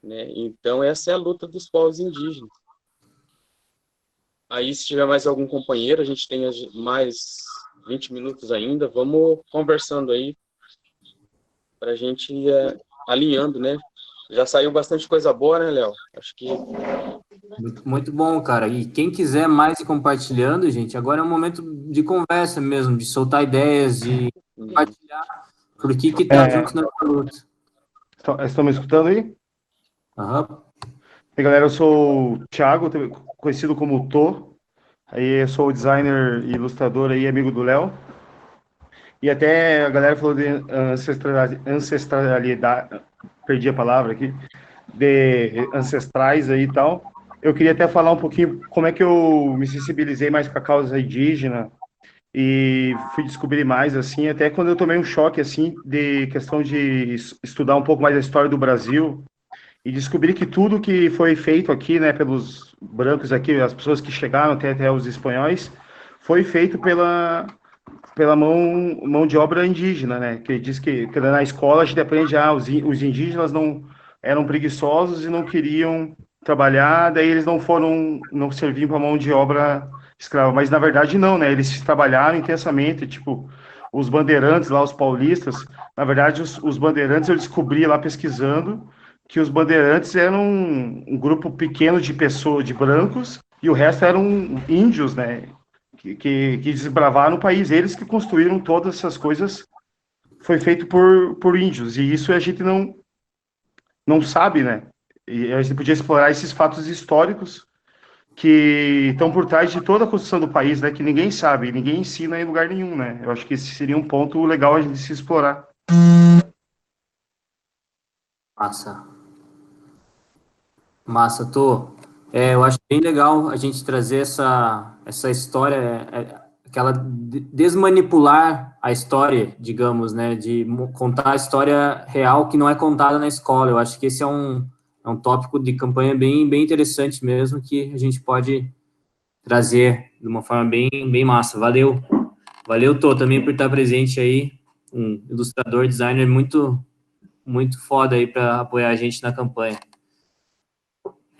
né? Então essa é a luta dos povos indígenas. Aí, se tiver mais algum companheiro, a gente tem mais 20 minutos ainda, vamos conversando aí, para a gente ir alinhando, né? Já saiu bastante coisa boa, né, Léo? Acho que... Muito bom, cara. E quem quiser mais ir compartilhando, gente, agora é um momento de conversa mesmo, de soltar ideias, de compartilhar por que tá junto nessa luta. Estão me escutando aí? Aham. E galera, eu sou o Thiago, conhecido como Tô. Aí eu sou designer e ilustrador aí, amigo do Léo. E até a galera falou de ancestralidade, perdi a palavra aqui, de ancestrais aí e tal. Eu queria até falar um pouquinho como é que eu me sensibilizei mais com a causa indígena e fui descobrir mais, assim, até quando eu tomei um choque, assim, de questão de estudar um pouco mais a história do Brasil e descobri que tudo que foi feito aqui, né, pelos brancos aqui, as pessoas que chegaram até os espanhóis, foi feito pela mão de obra indígena, né, que diz que na escola a gente aprende, os indígenas não eram preguiçosos e não queriam trabalhar, daí eles não serviam para mão de obra escrava, mas na verdade não, né, eles trabalharam intensamente, tipo, os bandeirantes lá, os paulistas, na verdade os bandeirantes eu descobri lá pesquisando, que os bandeirantes eram um grupo pequeno de pessoas, de brancos, e o resto eram índios, né, que desbravaram o país. Eles que construíram todas essas coisas, foi feito por índios, e isso a gente não sabe, né, e a gente podia explorar esses fatos históricos que estão por trás de toda a construção do país, né, que ninguém sabe, ninguém ensina em lugar nenhum, né, eu acho que esse seria um ponto legal a gente se explorar. Massa, Tô. Eu acho bem legal a gente trazer essa história, aquela desmanipular a história, digamos, né, de contar a história real que não é contada na escola. Eu acho que esse é um tópico de campanha bem interessante mesmo, que a gente pode trazer de uma forma bem massa. Valeu, Tô, também por estar presente aí, um ilustrador, designer muito foda aí para apoiar a gente na campanha.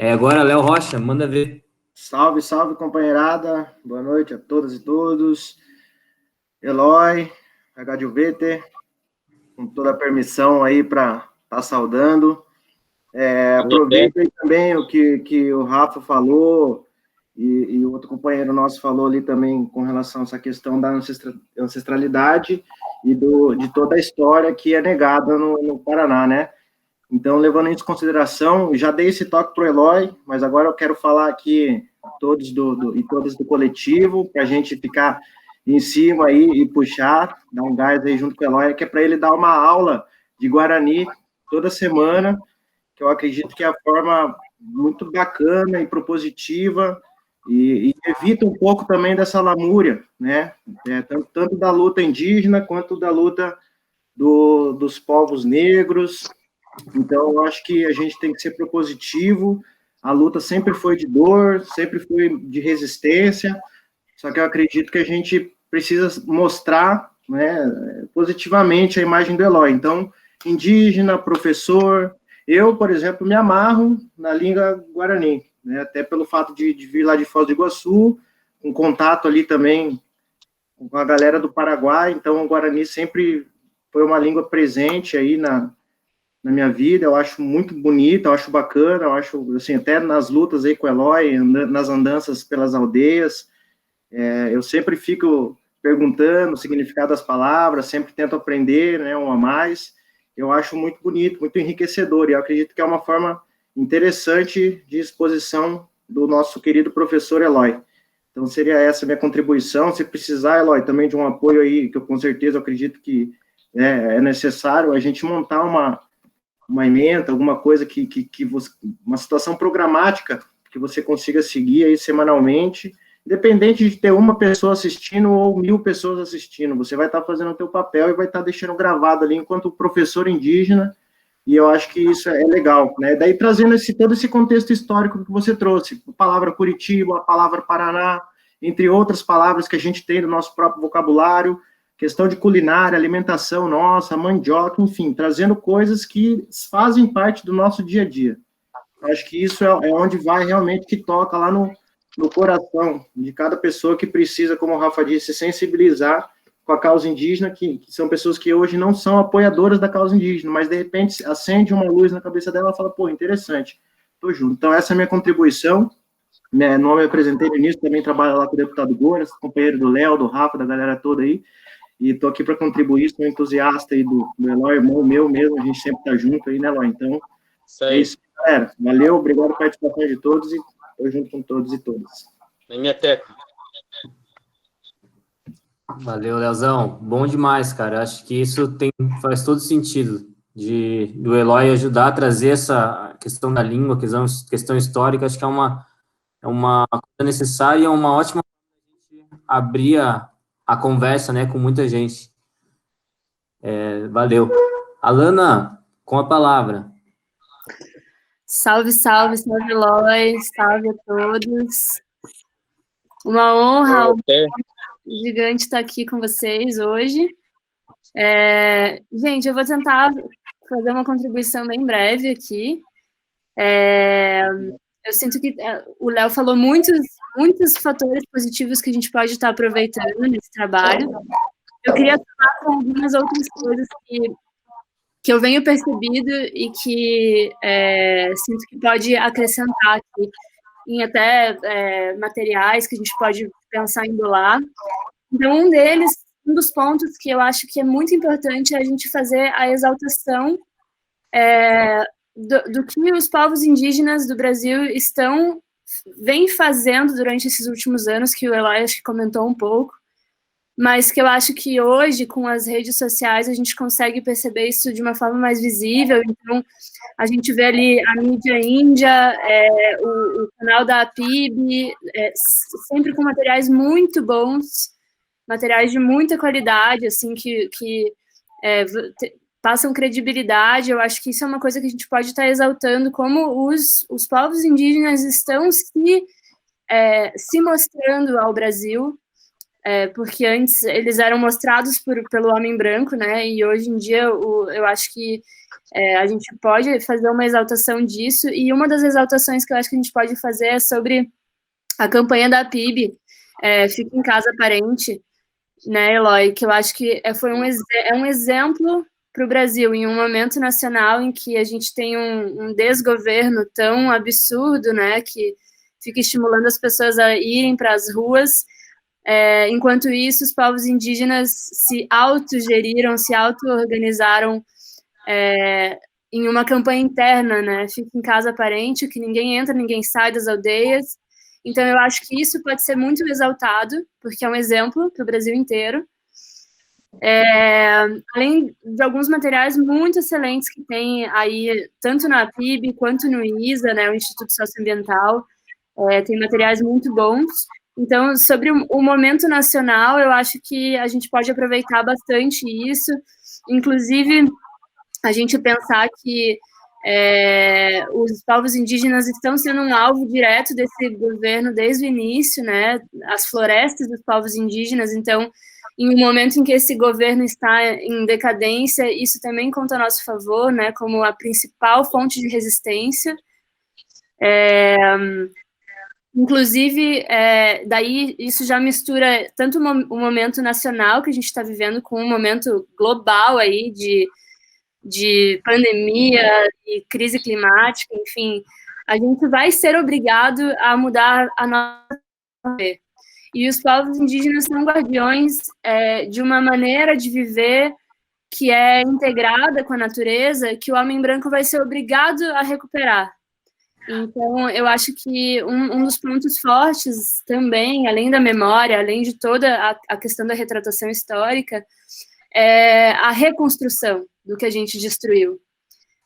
Agora, Léo Rocha, manda ver. Salve, salve, companheirada. Boa noite a todas e todos. Eloy, HDVT, com toda a permissão aí para estar saudando. Aproveitem também o que o Rafa falou e o outro companheiro nosso falou ali também com relação a essa questão da ancestralidade e de toda a história que é negada no Paraná, né? Então, levando isso em consideração, já dei esse toque para o Eloy, mas agora eu quero falar aqui a todos e todas do coletivo, para a gente ficar em cima aí e puxar, dar um gás aí junto com o Eloy, que é para ele dar uma aula de Guarani toda semana, que eu acredito que é a forma muito bacana e propositiva e evita um pouco também dessa lamúria, né? Tanto da luta indígena quanto da luta dos povos negros. Então, eu acho que a gente tem que ser propositivo. A luta sempre foi de dor, sempre foi de resistência, só que eu acredito que a gente precisa mostrar, né, positivamente a imagem do Eloy. Então, indígena, professor, eu, por exemplo, me amarro na língua guarani, né, até pelo fato de vir lá de Foz do Iguaçu, com contato ali também com a galera do Paraguai, então o Guarani sempre foi uma língua presente aí na minha vida, eu acho muito bonita, eu acho bacana, eu acho, assim, até nas lutas aí com o Eloy, nas andanças pelas aldeias, eu sempre fico perguntando o significado das palavras, sempre tento aprender, né, um a mais, eu acho muito bonito, muito enriquecedor, e eu acredito que é uma forma interessante de exposição do nosso querido professor Eloy. Então, seria essa a minha contribuição. Se precisar, Eloy, também de um apoio aí, que eu com certeza acredito que é necessário, a gente montar uma ementa, alguma coisa que você, uma situação programática que você consiga seguir aí semanalmente, independente de ter uma pessoa assistindo ou 1000 pessoas assistindo, você vai estar fazendo o teu papel e vai estar deixando gravado ali enquanto professor indígena, e eu acho que isso é legal, né? Daí trazendo todo esse contexto histórico que você trouxe, a palavra Curitiba, a palavra Paraná, entre outras palavras que a gente tem no nosso próprio vocabulário, questão de culinária, alimentação nossa, mandioca, enfim, trazendo coisas que fazem parte do nosso dia a dia. Acho que isso é onde vai realmente, que toca lá no coração de cada pessoa que precisa, como o Rafa disse, sensibilizar com a causa indígena, que são pessoas que hoje não são apoiadoras da causa indígena, mas de repente acende uma luz na cabeça dela e fala, pô, interessante, tô junto. Então essa é a minha contribuição. Meu nome eu apresentei no início, também trabalho lá com o deputado Goras, companheiro do Léo, do Rafa, da galera toda aí, e tô aqui para contribuir, sou entusiasta aí do Eloy, irmão meu mesmo, a gente sempre tá junto aí, né, Eloy? Então, é isso, galera. Valeu, obrigado pela participação de todos e tô junto com todos e todas. Minha teca. Valeu, Leozão. Bom demais, cara. Acho que isso faz todo sentido do Eloy ajudar a trazer essa questão da língua, questão histórica. Acho que é uma coisa necessária e é uma ótima abrir a conversa, né, com muita gente. Valeu. Alana, com a palavra. Salve, salve, salve, Eloy. Salve a todos. Uma honra, gigante estar aqui com vocês hoje. Gente, eu vou tentar fazer uma contribuição bem breve aqui. Eu sinto que o Léo falou muitos fatores positivos que a gente pode estar aproveitando nesse trabalho. Eu queria falar com algumas outras coisas que eu venho percebido e que sinto que pode acrescentar aqui em até materiais que a gente pode pensar em doar. Então, um dos pontos que eu acho que é muito importante é a gente fazer a exaltação do que os povos indígenas do Brasil vêm fazendo durante esses últimos anos, que o Eloy acho que comentou um pouco, mas que eu acho que hoje, com as redes sociais, a gente consegue perceber isso de uma forma mais visível. Então, a gente vê ali a mídia índia, o canal da PIB, sempre com materiais muito bons, materiais de muita qualidade, assim, que passam credibilidade. Eu acho que isso é uma coisa que a gente pode estar exaltando, como os povos indígenas estão se mostrando ao Brasil, porque antes eles eram mostrados pelo homem branco, né, e hoje em dia eu acho que a gente pode fazer uma exaltação disso, e uma das exaltações que eu acho que a gente pode fazer é sobre a campanha da PIB, Fica em Casa Parente, né, Eloy, que eu acho que foi um exemplo para o Brasil, em um momento nacional em que a gente tem um desgoverno tão absurdo, né, que fica estimulando as pessoas a irem para as ruas. Enquanto isso, os povos indígenas se autogeriram, se auto-organizaram em uma campanha interna, né? Fica em casa parente, que ninguém entra, ninguém sai das aldeias. Então, eu acho que isso pode ser muito exaltado, porque é um exemplo para o Brasil inteiro. Além de alguns materiais muito excelentes que tem aí, tanto na PIB quanto no ISA, né, o Instituto Socioambiental, tem materiais muito bons. Então, sobre o momento nacional, eu acho que a gente pode aproveitar bastante isso, inclusive a gente pensar que os povos indígenas estão sendo um alvo direto desse governo desde o início, né, as florestas dos povos indígenas. Então, em um momento em que esse governo está em decadência, isso também conta a nosso favor, né, como a principal fonte de resistência. Inclusive, daí isso já mistura tanto o momento nacional que a gente está vivendo com um momento global aí de pandemia e crise climática, enfim, a gente vai ser obrigado a mudar a nossa vida. E os povos indígenas são guardiões de uma maneira de viver que é integrada com a natureza, que o homem branco vai ser obrigado a recuperar. Então, eu acho que um dos pontos fortes também, além da memória, além de toda a questão da retratação histórica, é a reconstrução do que a gente destruiu.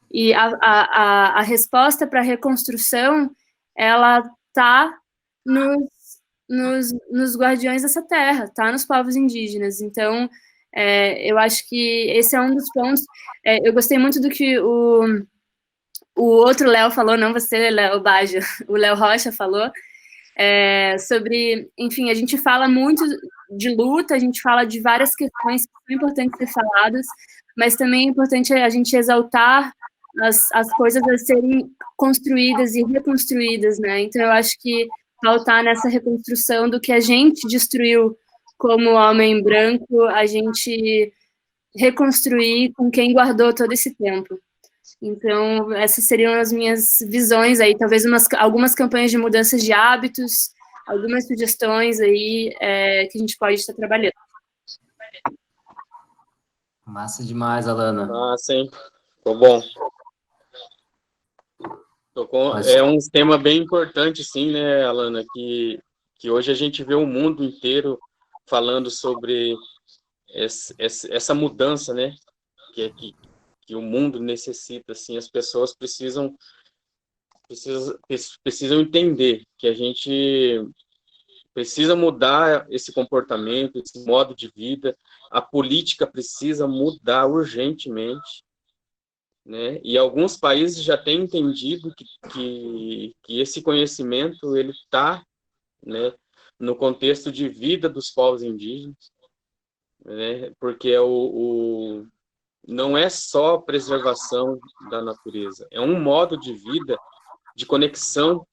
E a resposta para a reconstrução, ela está nos guardiões dessa terra, está nos povos indígenas. Então, eu acho que esse é um dos pontos. Eu gostei muito do que o outro Léo falou, não você, Léo Baggio, o Léo Rocha falou, sobre, enfim, a gente fala muito de luta, a gente fala de várias questões que são importantes ser faladas, mas também é importante a gente exaltar as coisas a serem construídas e reconstruídas, né? Então, eu acho que faltar nessa reconstrução do que a gente destruiu como homem branco, a gente reconstruir com quem guardou todo esse tempo. Então, essas seriam as minhas visões aí, talvez algumas campanhas de mudanças de hábitos, algumas sugestões aí que a gente pode estar trabalhando. Massa demais, Alana. Massa, hein? Ficou bom. É um tema bem importante, sim, né, Alana, que hoje a gente vê o mundo inteiro falando sobre essa mudança, né, que o mundo necessita, assim, as pessoas precisam entender que a gente precisa mudar esse comportamento, esse modo de vida, a política precisa mudar urgentemente, né? E alguns países já têm entendido que esse conhecimento ele está, né, no contexto de vida dos povos indígenas, né? Porque não é só preservação da natureza, é um modo de vida de conexão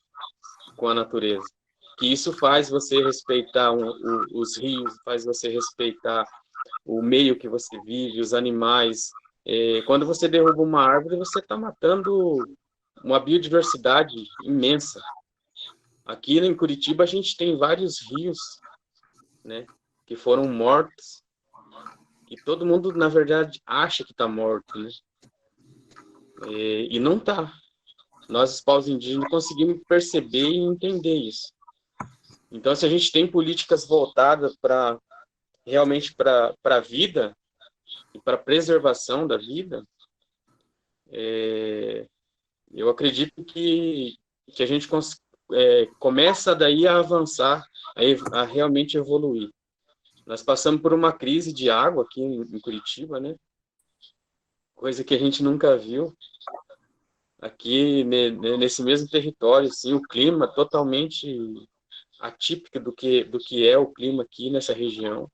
com a natureza, que isso faz você respeitar os rios, faz você respeitar o meio que você vive, os animais. Quando você derruba uma árvore, você está matando uma biodiversidade imensa. Aqui em Curitiba, a gente tem vários rios, né, que foram mortos, e todo mundo, na verdade, acha que está morto, né? E não está. Nós, os povos indígenas, conseguimos perceber e entender isso. Então, se a gente tem políticas voltadas realmente para a vida, e para a preservação da vida, eu acredito que a gente começa daí a avançar, a realmente evoluir. Nós passamos por uma crise de água aqui em Curitiba, né? Coisa que a gente nunca viu. Aqui, nesse mesmo território, assim, o clima totalmente atípico do que é o clima aqui nessa região.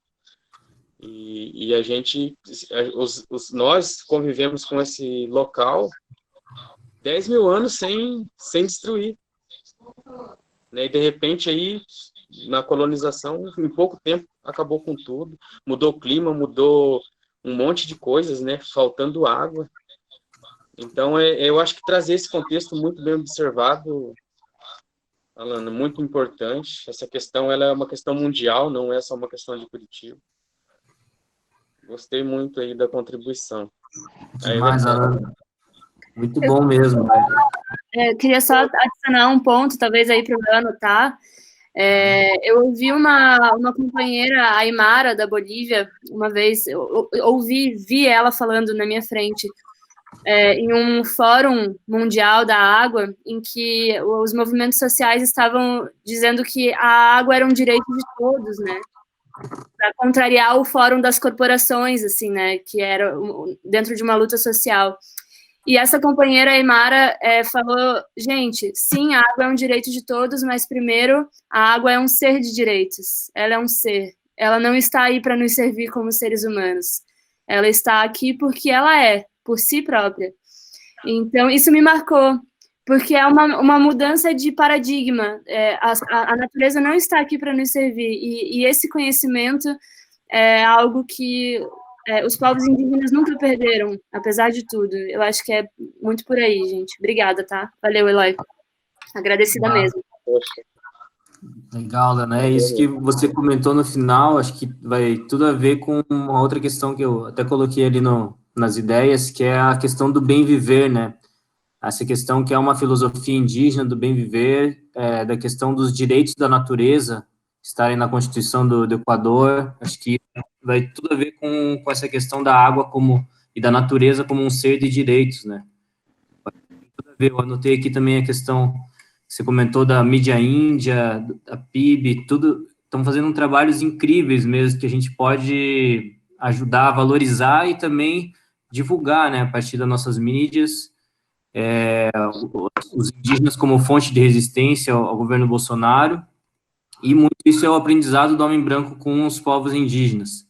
E a gente, nós convivemos com esse local 10 mil anos sem destruir, né? E de repente aí, na colonização, em pouco tempo, acabou com tudo, mudou o clima, mudou um monte de coisas, né? Faltando água. Então, eu acho que trazer esse contexto muito bem observado, Alana, muito importante. Essa questão, ela é uma questão mundial, não é só uma questão de Curitiba. Gostei muito aí da contribuição. Demais, Alana. Muito bom mesmo. Eu queria só adicionar um ponto, talvez aí para eu anotar. Eu ouvi uma companheira, a Aymara, da Bolívia, uma vez, eu vi ela falando na minha frente, em um fórum mundial da água, em que os movimentos sociais estavam dizendo que a água era um direito de todos, né? Para contrariar o fórum das corporações, assim, né? Que era dentro de uma luta social. E essa companheira, Aymara, falou, gente, sim, a água é um direito de todos, mas primeiro, a água é um ser de direitos. Ela é um ser. Ela não está aí para nos servir como seres humanos. Ela está aqui porque ela é, por si própria. Então, isso me marcou, porque é uma mudança de paradigma. A natureza não está aqui para nos servir, e esse conhecimento é algo que os povos indígenas nunca perderam, apesar de tudo. Eu acho que é muito por aí, gente. Obrigada, tá? Valeu, Eloy. Agradecida mesmo. Legal, né? Isso que você comentou no final, acho que vai tudo a ver com uma outra questão que eu até coloquei ali nas ideias, que é a questão do bem viver, né? essa questão que é uma filosofia indígena do bem viver, da questão dos direitos da natureza estarem na Constituição do Equador. Acho que vai tudo a ver com essa questão da água e da natureza como um ser de direitos, né? Eu anotei aqui também a questão que você comentou da mídia índia, da PIB, tudo, estão fazendo trabalhos incríveis mesmo, que a gente pode ajudar a valorizar e também divulgar, né, a partir das nossas mídias, os indígenas como fonte de resistência ao governo Bolsonaro, e muito isso é o aprendizado do homem branco com os povos indígenas.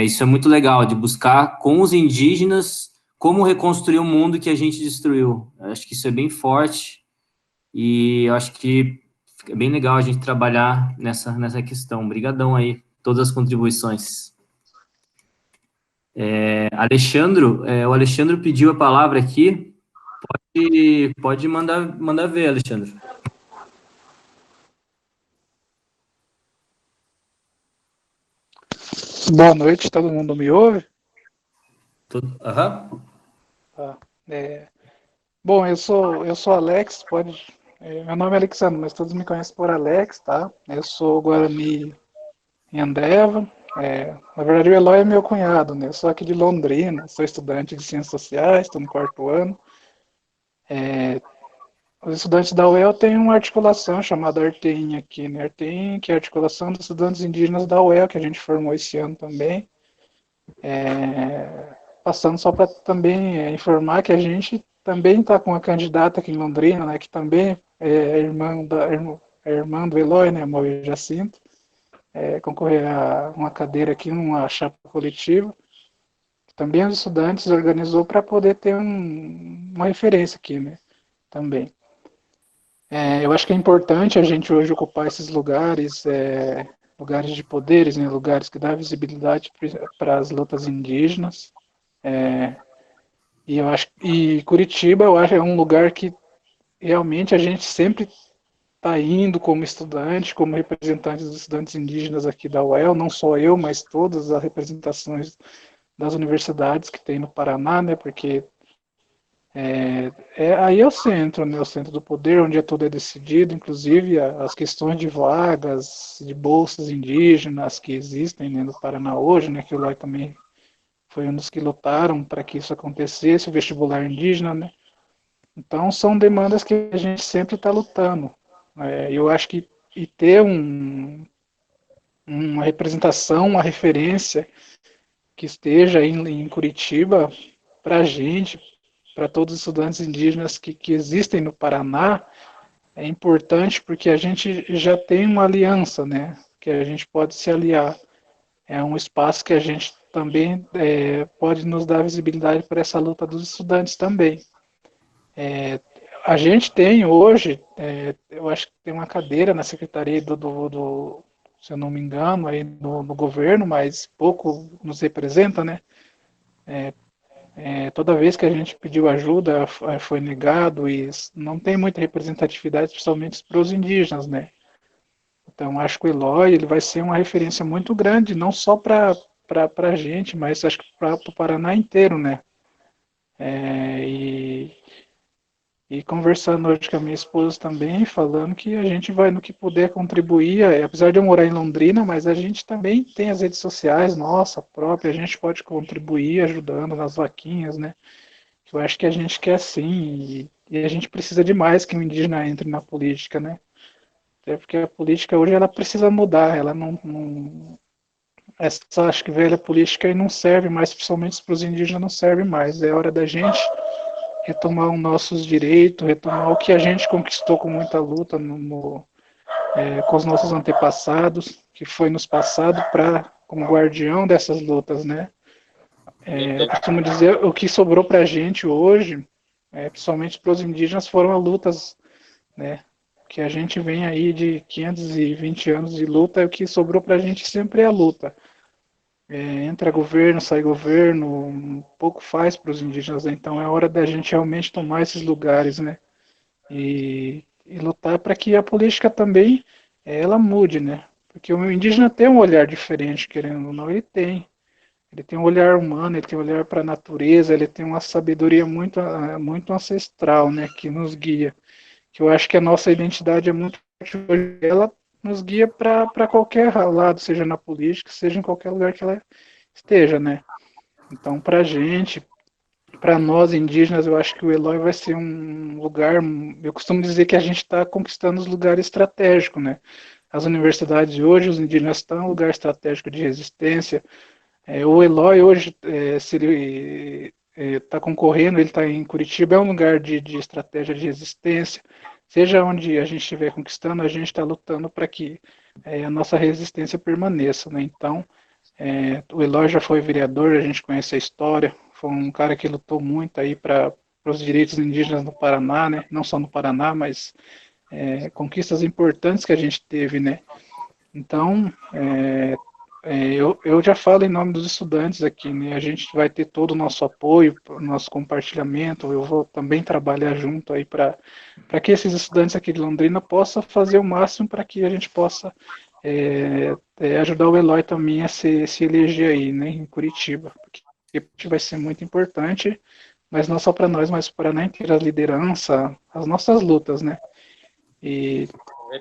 Isso é muito legal, de buscar com os indígenas como reconstruir o mundo que a gente destruiu. Eu acho que isso é bem forte e eu acho que é bem legal a gente trabalhar nessa questão. Obrigadão aí, todas as contribuições. O Alexandre pediu a palavra aqui. Pode mandar ver, Alexandre. Boa noite, todo mundo me ouve? Aham. Tá. Bom, eu sou Alex, meu nome é Alexandre, mas todos me conhecem por Alex, tá? Eu sou Guarani em Andreva. Na verdade, o Eloy é meu cunhado, né? Eu sou aqui de Londrina, sou estudante de Ciências Sociais, estou no 4º ano. Os estudantes da UEL têm uma articulação chamada Artein aqui, né? Artein, que é a articulação dos estudantes indígenas da UEL, que a gente formou esse ano também. Passando só para também informar que a gente também está com uma candidata aqui em Londrina, né, que também é irmã do Eloy, né, Maui Jacinto, concorrer a uma cadeira aqui numa chapa coletiva. Também os estudantes organizou para poder ter uma referência aqui, né, também. Eu acho que é importante a gente hoje ocupar esses lugares, lugares de poderes, né, lugares que dão visibilidade para as lutas indígenas. E Curitiba, eu acho, é um lugar que realmente a gente sempre está indo como estudante, como representante dos estudantes indígenas aqui da UEL, não só eu, mas todas as representações das universidades que tem no Paraná, né, porque aí é o centro, né, o centro do poder, onde tudo é decidido, inclusive as questões de vagas, de bolsas indígenas que existem, né, no Paraná hoje, né, que o Eloy também foi um dos que lutaram para que isso acontecesse, o vestibular indígena, né? Então, são demandas que a gente sempre está lutando. Eu acho que ter uma representação, uma referência que esteja em Curitiba, para a gente, para todos os estudantes indígenas que existem no Paraná, é importante porque a gente já tem uma aliança, né? Que a gente pode se aliar. É um espaço que a gente também pode nos dar visibilidade para essa luta dos estudantes também. A gente tem hoje, eu acho que tem uma cadeira na secretaria se eu não me engano, aí no governo, mas pouco nos representa, né? Toda vez que a gente pediu ajuda, foi negado e não tem muita representatividade, principalmente para os indígenas, né? Então, acho que o Eloy ele vai ser uma referência muito grande, não só para a gente, mas acho que para o Paraná inteiro, né? E conversando hoje com a minha esposa também, falando que a gente vai no que puder contribuir, apesar de eu morar em Londrina, mas a gente também tem as redes sociais, nossa própria, a gente pode contribuir ajudando nas vaquinhas, né? Eu acho que a gente quer sim, e a gente precisa demais que o indígena entre na política, né? Até porque a política hoje ela precisa mudar, ela essa acho que velha política aí não serve mais, principalmente para os indígenas não serve mais. É hora da gente retomar os nossos direitos, retomar o que a gente conquistou com muita luta com os nossos antepassados, que foi nos passado como guardião dessas lutas, né? Eu costumo dizer, o que sobrou para a gente hoje, principalmente para os indígenas, foram as lutas, né? Que a gente vem aí de 520 anos de luta, o que sobrou para a gente sempre é a luta. Entra governo, sai governo, pouco faz para os indígenas, né? Então é hora da gente realmente tomar esses lugares, né? E lutar para que a política também ela mude, né? Porque o indígena tem um olhar diferente, querendo ou não, ele tem. Ele tem um olhar humano, ele tem um olhar para a natureza, ele tem uma sabedoria muito, muito ancestral, né, que nos guia. Que eu acho que a nossa identidade é muito forte hoje, ela nos guia para qualquer lado, seja na política, seja em qualquer lugar que ela esteja, né. Então, para a gente, para nós indígenas, eu acho que o Eloy vai ser um lugar. Eu costumo dizer que a gente está conquistando os lugares estratégicos, né? As universidades de hoje, os indígenas estão em um lugar estratégico de resistência. O Eloy hoje, se ele está concorrendo, ele está em Curitiba, é um lugar de estratégia de resistência. Seja onde a gente estiver conquistando, a gente está lutando para que a nossa resistência permaneça, né? Então, o Eloy já foi vereador, a gente conhece a história, foi um cara que lutou muito aí para os direitos indígenas no Paraná, né? Não só no Paraná, mas conquistas importantes que a gente teve, né? Então, eu já falo em nome dos estudantes aqui, né? A gente vai ter todo o nosso apoio, o nosso compartilhamento. Eu vou também trabalhar junto aí para que esses estudantes aqui de Londrina possam fazer o máximo para que a gente possa ajudar o Eloy também a se eleger aí, né, em Curitiba, porque vai ser muito importante, mas não só para nós, mas para a Paraná inteira, a liderança, as nossas lutas, né? E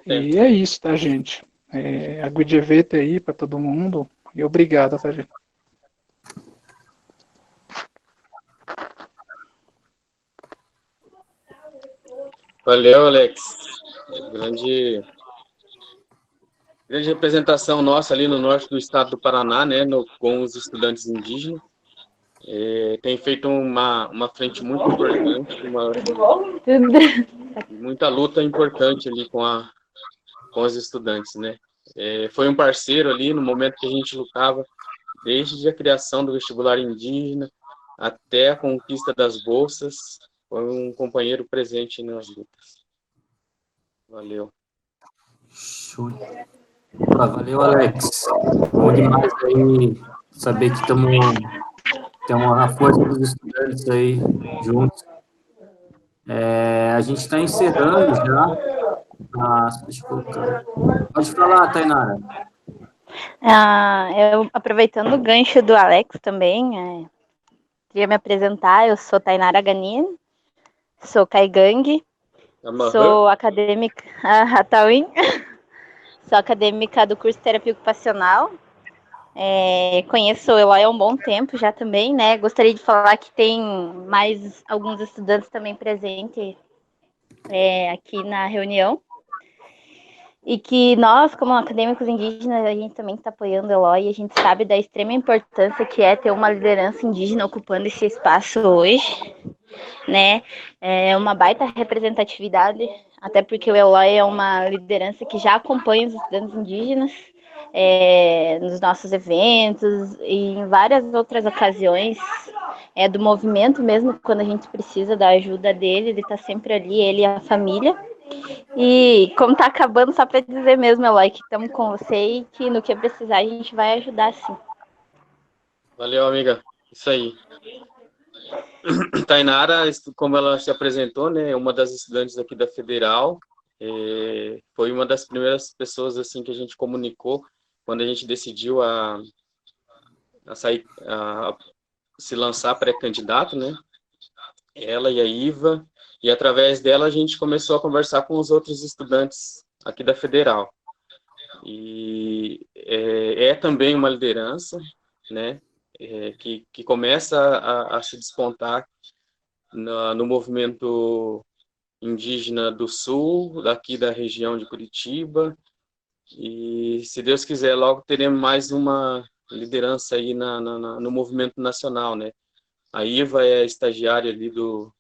é isso, tá, gente? Aguidjevete aí para todo mundo e obrigado, tá, gente? Valeu, Alex. Grande representação nossa ali no norte do estado do Paraná, né, com os estudantes indígenas. Tem feito uma frente muito importante, muita luta importante ali com os estudantes, né. Foi um parceiro ali no momento que a gente lutava, desde a criação do vestibular indígena até a conquista das bolsas, foi um companheiro presente nas lutas. Valeu. Show. Valeu, Alex. Bom demais aí saber que temos a força dos estudantes aí juntos. A gente está encerrando já. Deixa eu colocar. Pode falar, Tainara. Eu, aproveitando o gancho do Alex também, queria me apresentar. Eu sou Tainara Ganin, sou caigangue, sou acadêmica Atauim, sou acadêmica do curso de terapia ocupacional. Conheço o Eloy há um bom tempo já também, né? Gostaria de falar que tem mais alguns estudantes também presentes aqui na reunião. E que nós, como acadêmicos indígenas, a gente também está apoiando o Eloy, e a gente sabe da extrema importância que é ter uma liderança indígena ocupando esse espaço hoje, né? É uma baita representatividade, até porque o Eloy é uma liderança que já acompanha os estudantes indígenas nos nossos eventos e em várias outras ocasiões do movimento mesmo, quando a gente precisa da ajuda dele, ele está sempre ali, ele e a família. E como tá acabando, só para dizer mesmo, Eloy, que estamos com você e que no que precisar a gente vai ajudar, sim. Valeu, amiga. Isso aí. Tainara, como ela se apresentou, né, uma das estudantes aqui da Federal, foi uma das primeiras pessoas assim que a gente comunicou quando a gente decidiu a se lançar pré-candidato, né? Ela e a Iva, e através dela a gente começou a conversar com os outros estudantes aqui da Federal. E também uma liderança, né, que começa a se despontar no movimento indígena do Sul, daqui da região de Curitiba, e se Deus quiser, logo teremos mais uma liderança aí no movimento nacional, né? A Iva é estagiária ali do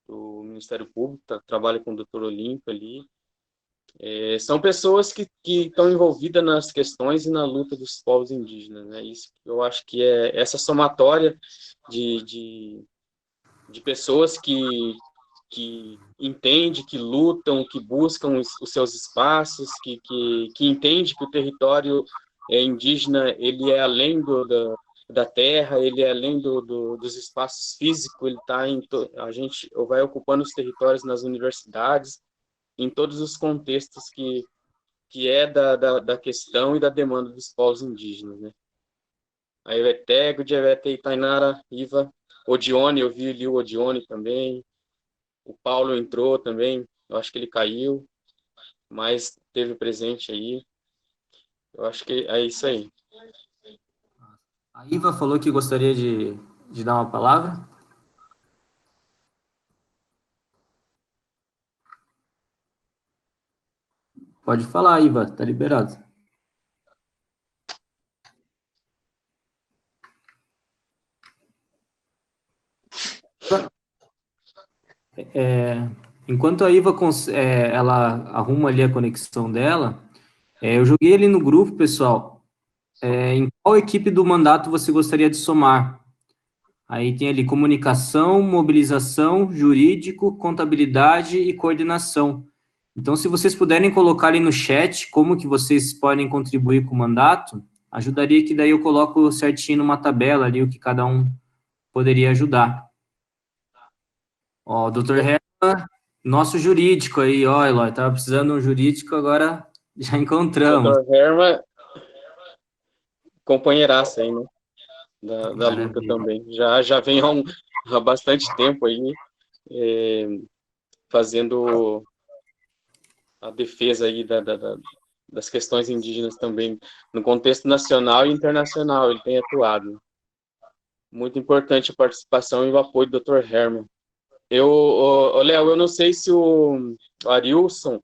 Ministério Público, trabalha com o Dr. Olímpio ali. São pessoas que estão envolvidas nas questões e na luta dos povos indígenas, né? Isso eu acho que é essa somatória de pessoas que entendem, que lutam, que buscam os seus espaços, que entendem que o território indígena ele é além da terra, ele é além dos espaços físicos, ele está a gente vai ocupando os territórios nas universidades, em todos os contextos que é da questão e da demanda dos povos indígenas, né? a Ivete, good Ivete, Tainara, Iva, Odione, eu vi ali o Odione também, o Paulo entrou também, eu acho que ele caiu, mas teve presente aí, eu acho que é isso aí. A Iva falou que gostaria de dar uma palavra. Pode falar, Iva, tá liberado. Enquanto a Iva ela arruma ali a conexão dela, eu joguei ali no grupo, pessoal, em qual equipe do mandato você gostaria de somar? Aí tem ali comunicação, mobilização, jurídico, contabilidade e coordenação. Então, se vocês puderem colocar ali no chat como que vocês podem contribuir com o mandato, ajudaria que daí eu coloco certinho numa tabela ali o que cada um poderia ajudar. Ó, o Dr. Herman, nosso jurídico aí, ó, Eloy, tava precisando de um jurídico, agora já encontramos. Dr. Herman, companheiraça aí, né? Da luta também. Já vem há bastante tempo aí fazendo a defesa aí das questões indígenas também, no contexto nacional e internacional, ele tem atuado. Muito importante a participação e o apoio do Dr. Herman. Léo, eu não sei se o Arilson,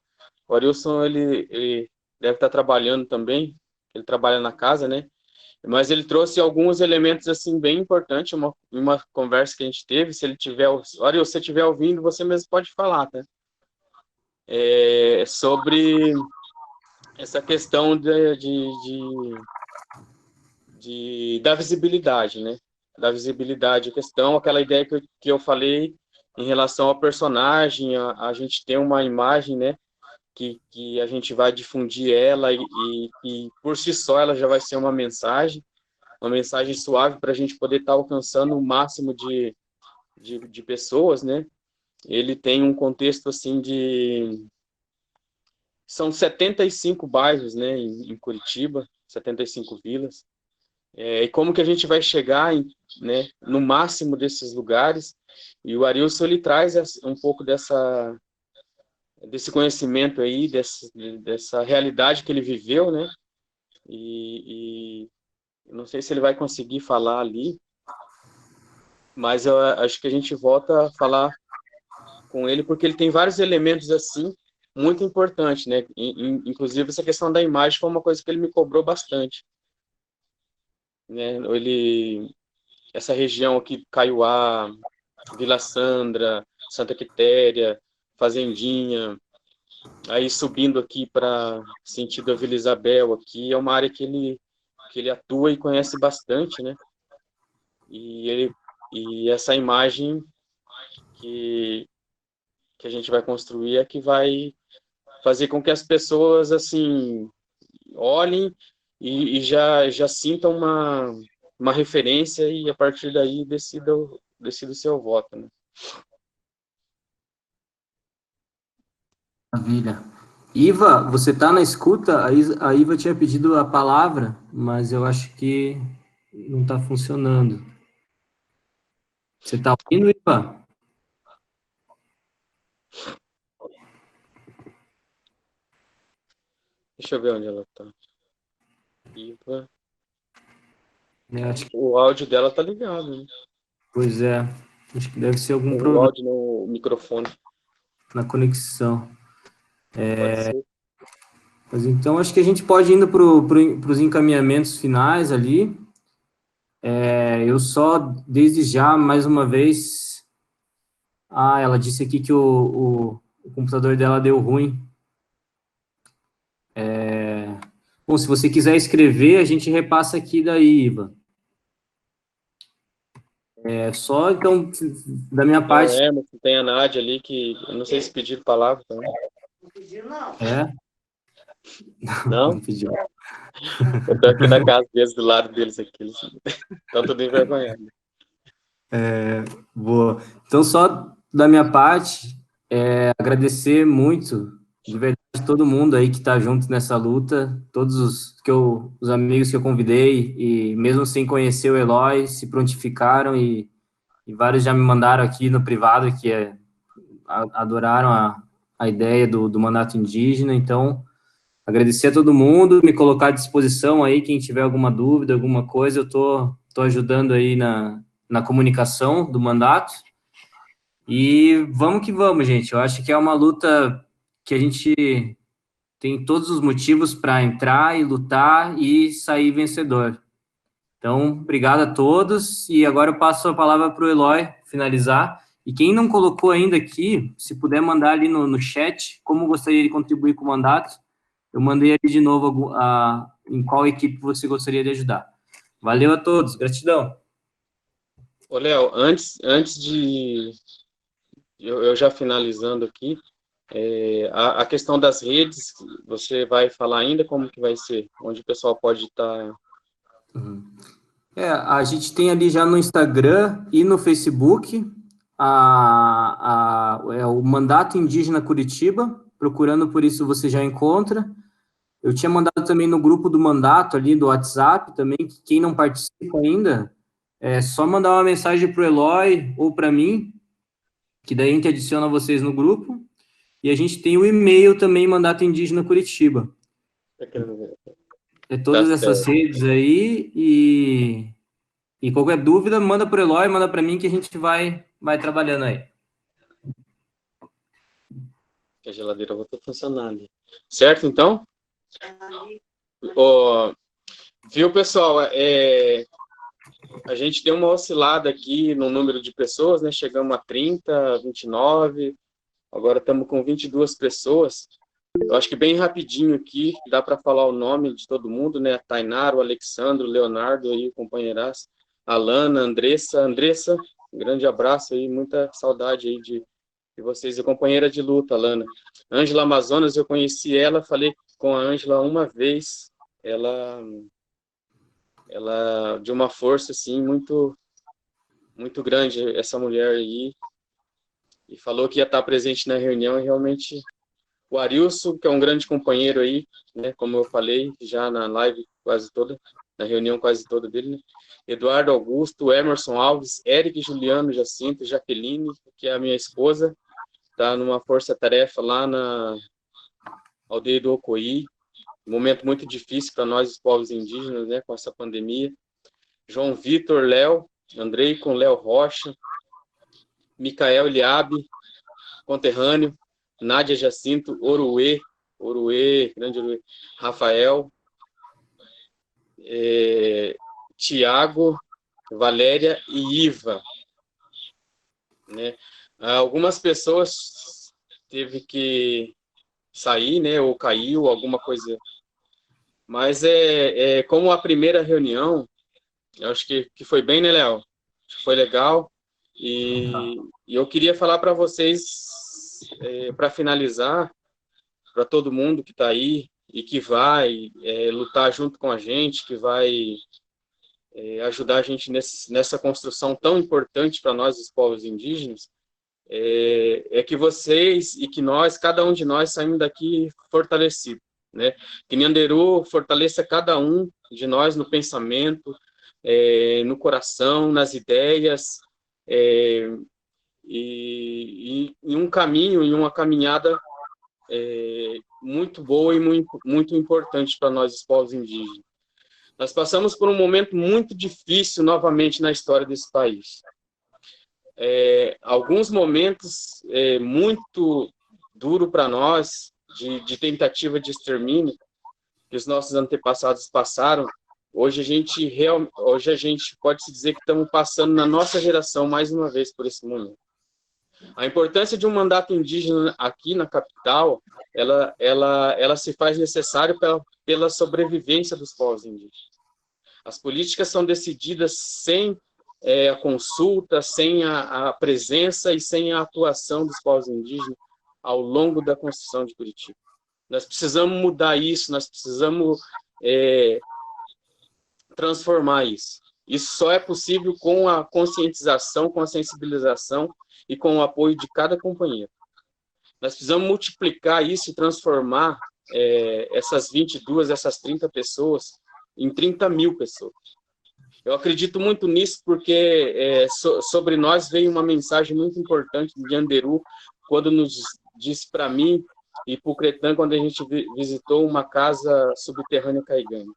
ele deve estar trabalhando também, ele trabalha na casa, né? Mas ele trouxe alguns elementos, assim, bem importantes, uma conversa que a gente teve, se ele tiver, Arilson, se você estiver ouvindo, você mesmo pode falar, tá? Sobre essa questão da visibilidade, né? Da visibilidade, aquela ideia que eu falei em relação ao personagem, a gente tem uma imagem, né? Que a gente vai difundir ela e por si só ela já vai ser uma mensagem suave para a gente poder estar alcançando o máximo de pessoas, né? Ele tem um contexto, assim, são 75 bairros, né, em Curitiba, 75 vilas, e como que a gente vai chegar, né, no máximo desses lugares, e o Arilson, ele traz um pouco desse conhecimento aí, dessa realidade que ele viveu, né, e não sei se ele vai conseguir falar ali, mas eu acho que a gente volta a falar com ele, porque ele tem vários elementos, assim, muito importantes, né, inclusive essa questão da imagem foi uma coisa que ele me cobrou bastante, né, essa região aqui, Caiuá, Vila Sandra, Santa Quitéria, Fazendinha, aí subindo aqui para sentido a Vila Isabel, aqui é uma área que ele atua e conhece bastante, né? E essa imagem que a gente vai construir é que vai fazer com que as pessoas, assim, olhem e já sintam uma referência e, a partir daí, decida o seu voto, né? Maravilha. Iva, você está na escuta? A Iva tinha pedido a palavra, mas eu acho que não está funcionando. Você está ouvindo, Iva? Deixa eu ver onde ela está. Iva. Acho que... O áudio dela tá ligado, né? Pois é. Acho que deve ser algum o problema. Áudio no microfone. Na conexão. Mas então, acho que a gente pode ir indo para os encaminhamentos finais ali. Eu só, desde já, mais uma vez... ela disse aqui que o computador dela deu ruim. Bom, se você quiser escrever, a gente repassa aqui daí, Iva. Só, então, da minha parte... Tem a Nádia ali, que eu não sei se pediram palavra também. Não pediram, não. Não? Não pediu. Eu tô aqui na casa deles, do lado deles aqui. Eles estão tudo envergonhados. Boa. Então, só da minha parte, agradecer muito de verdade, todo mundo aí que está junto nessa luta, todos os amigos que eu convidei, e mesmo sem conhecer o Eloy, se prontificaram, e vários já me mandaram aqui no privado que adoraram a ideia do mandato indígena. Então, agradecer a todo mundo, me colocar à disposição aí, quem tiver alguma dúvida, alguma coisa, eu tô ajudando aí na comunicação do mandato. E vamos que vamos, gente. Eu acho que é uma luta que a gente tem todos os motivos para entrar e lutar e sair vencedor. Então, obrigado a todos, e agora eu passo a palavra para o Eloy finalizar. E quem não colocou ainda aqui, se puder mandar ali no chat como gostaria de contribuir com o mandato, eu mandei ali de novo em qual equipe você gostaria de ajudar. Valeu a todos, gratidão. Ô, Léo, antes de... Eu já finalizando aqui, a questão das redes, você vai falar ainda como que vai ser? Onde o pessoal pode estar... A gente tem ali já no Instagram e no Facebook o Mandato Indígena Curitiba, procurando por isso você já encontra. Eu tinha mandado também no grupo do mandato ali do WhatsApp também, que quem não participa ainda, é só mandar uma mensagem para o Eloy ou para mim, que daí a gente adiciona vocês no grupo. E a gente tem o e-mail também, Mandato Indígena Curitiba. Todas essas redes aí, e qualquer dúvida, manda para o Eloy, manda para mim, que a gente vai trabalhando aí. A geladeira voltou a funcionar ali. Certo, então? Viu, pessoal? A gente deu uma oscilada aqui no número de pessoas, né? Chegamos a 30, 29, agora estamos com 22 pessoas. Eu acho que bem rapidinho aqui, dá para falar o nome de todo mundo, né? A Tainara, o Alexandre, o Leonardo, aí, o companheiraço, a Lana, a Andressa. Andressa, um grande abraço aí, muita saudade aí de vocês, a companheira de luta, Lana. Ângela Amazonas, eu conheci ela, falei com a Ângela uma vez, ela de uma força, assim, muito, muito grande, essa mulher aí, e falou que ia estar presente na reunião, e realmente, o Arilson, que é um grande companheiro aí, né, como eu falei, já na live quase toda, na reunião quase toda dele, né? Eduardo Augusto, Emerson Alves, Eric Juliano Jacinto, Jaqueline, que é a minha esposa, está numa força-tarefa lá na aldeia do Ocoí, um momento muito difícil para nós, os povos indígenas, né, com essa pandemia. João Vitor, Léo, Andrei com Léo Rocha, Micael Liabe, conterrâneo, Nádia Jacinto, Oruê, grande Oruê, Rafael, Tiago, Valéria e Iva, né? Algumas pessoas teve que sair, né, ou caiu, alguma coisa, mas como a primeira reunião, eu acho que foi bem, né, Léo? Foi legal, e eu queria falar para vocês, para finalizar, para todo mundo que está aí e que vai lutar junto com a gente, que vai ajudar a gente nessa construção tão importante para nós, os povos indígenas, que vocês e que nós, cada um de nós, saímos daqui fortalecido, né? Que Nyanderu fortaleça cada um de nós no pensamento, no coração, nas ideias, e um caminho, e uma caminhada muito boa e muito, muito importante para nós, os povos indígenas. Nós passamos por um momento muito difícil novamente na história desse país. Alguns momentos muito duro para nós, de tentativa de extermínio, que os nossos antepassados passaram. Hoje a gente pode se dizer que estamos passando na nossa geração mais uma vez por esse momento. A importância de um mandato indígena aqui na capital, ela se faz necessária pela sobrevivência dos povos indígenas. As políticas são decididas sem a consulta, sem a presença e sem a atuação dos povos indígenas ao longo da construção de Curitiba. Nós precisamos mudar isso, nós precisamos transformar isso. Isso só é possível com a conscientização, com a sensibilização e com o apoio de cada companheiro. Nós precisamos multiplicar isso e transformar essas 22, essas 30 pessoas em 30 mil pessoas. Eu acredito muito nisso porque sobre nós veio uma mensagem muito importante de Anderu, quando nos disse para mim e para o Cretan, quando a gente visitou uma casa subterrânea Caigangue.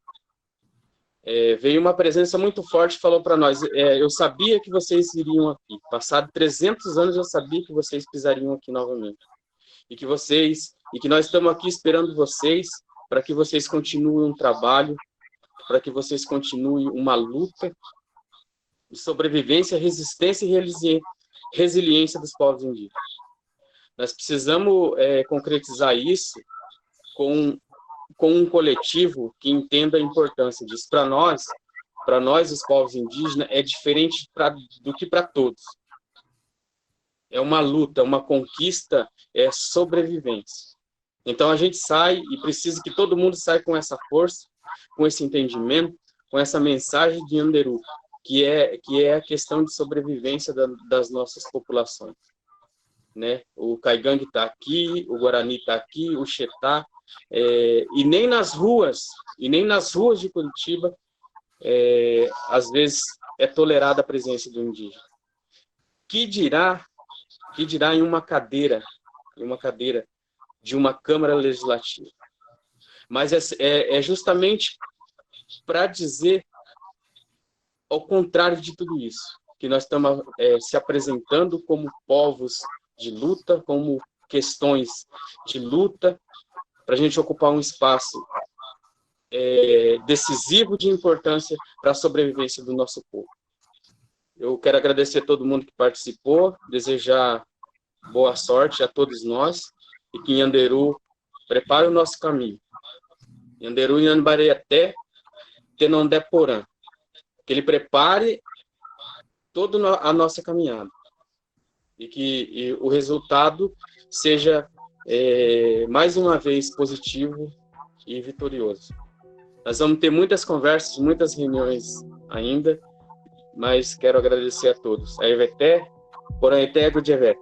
Veio uma presença muito forte e falou para nós, eu sabia que vocês iriam aqui, passado 300 anos eu sabia que vocês pisariam aqui novamente, e que nós estamos aqui esperando vocês, para que vocês continuem um trabalho, para que vocês continuem uma luta de sobrevivência, resistência e resiliência dos povos indígenas. Nós precisamos concretizar isso com um coletivo que entenda a importância disso. Para nós, os povos indígenas, é diferente do que para todos. É uma luta, uma conquista, é sobrevivência. Então, a gente sai e precisa que todo mundo saia com essa força, com esse entendimento, com essa mensagem de Anderu, que é a questão de sobrevivência das nossas populações. Né? O Caigangue está aqui, o Guarani está aqui, o Xetá, e nem nas ruas de Curitiba, às vezes é tolerada a presença do indígena. Que dirá em uma cadeira de uma Câmara Legislativa. Mas é justamente para dizer ao contrário de tudo isso, que nós estamos se apresentando como povos de luta, como questões de luta, para a gente ocupar um espaço decisivo de importância para a sobrevivência do nosso povo. Eu quero agradecer a todo mundo que participou, desejar boa sorte a todos nós, e que Anderu prepare o nosso caminho. Anderu e Anbareaté, Tenondé Porã. Que ele prepare toda a nossa caminhada. E que o resultado seja, mais uma vez, positivo e vitorioso. Nós vamos ter muitas conversas, muitas reuniões ainda, mas quero agradecer a todos. A Eveté, Porã Eté, Gudjevé.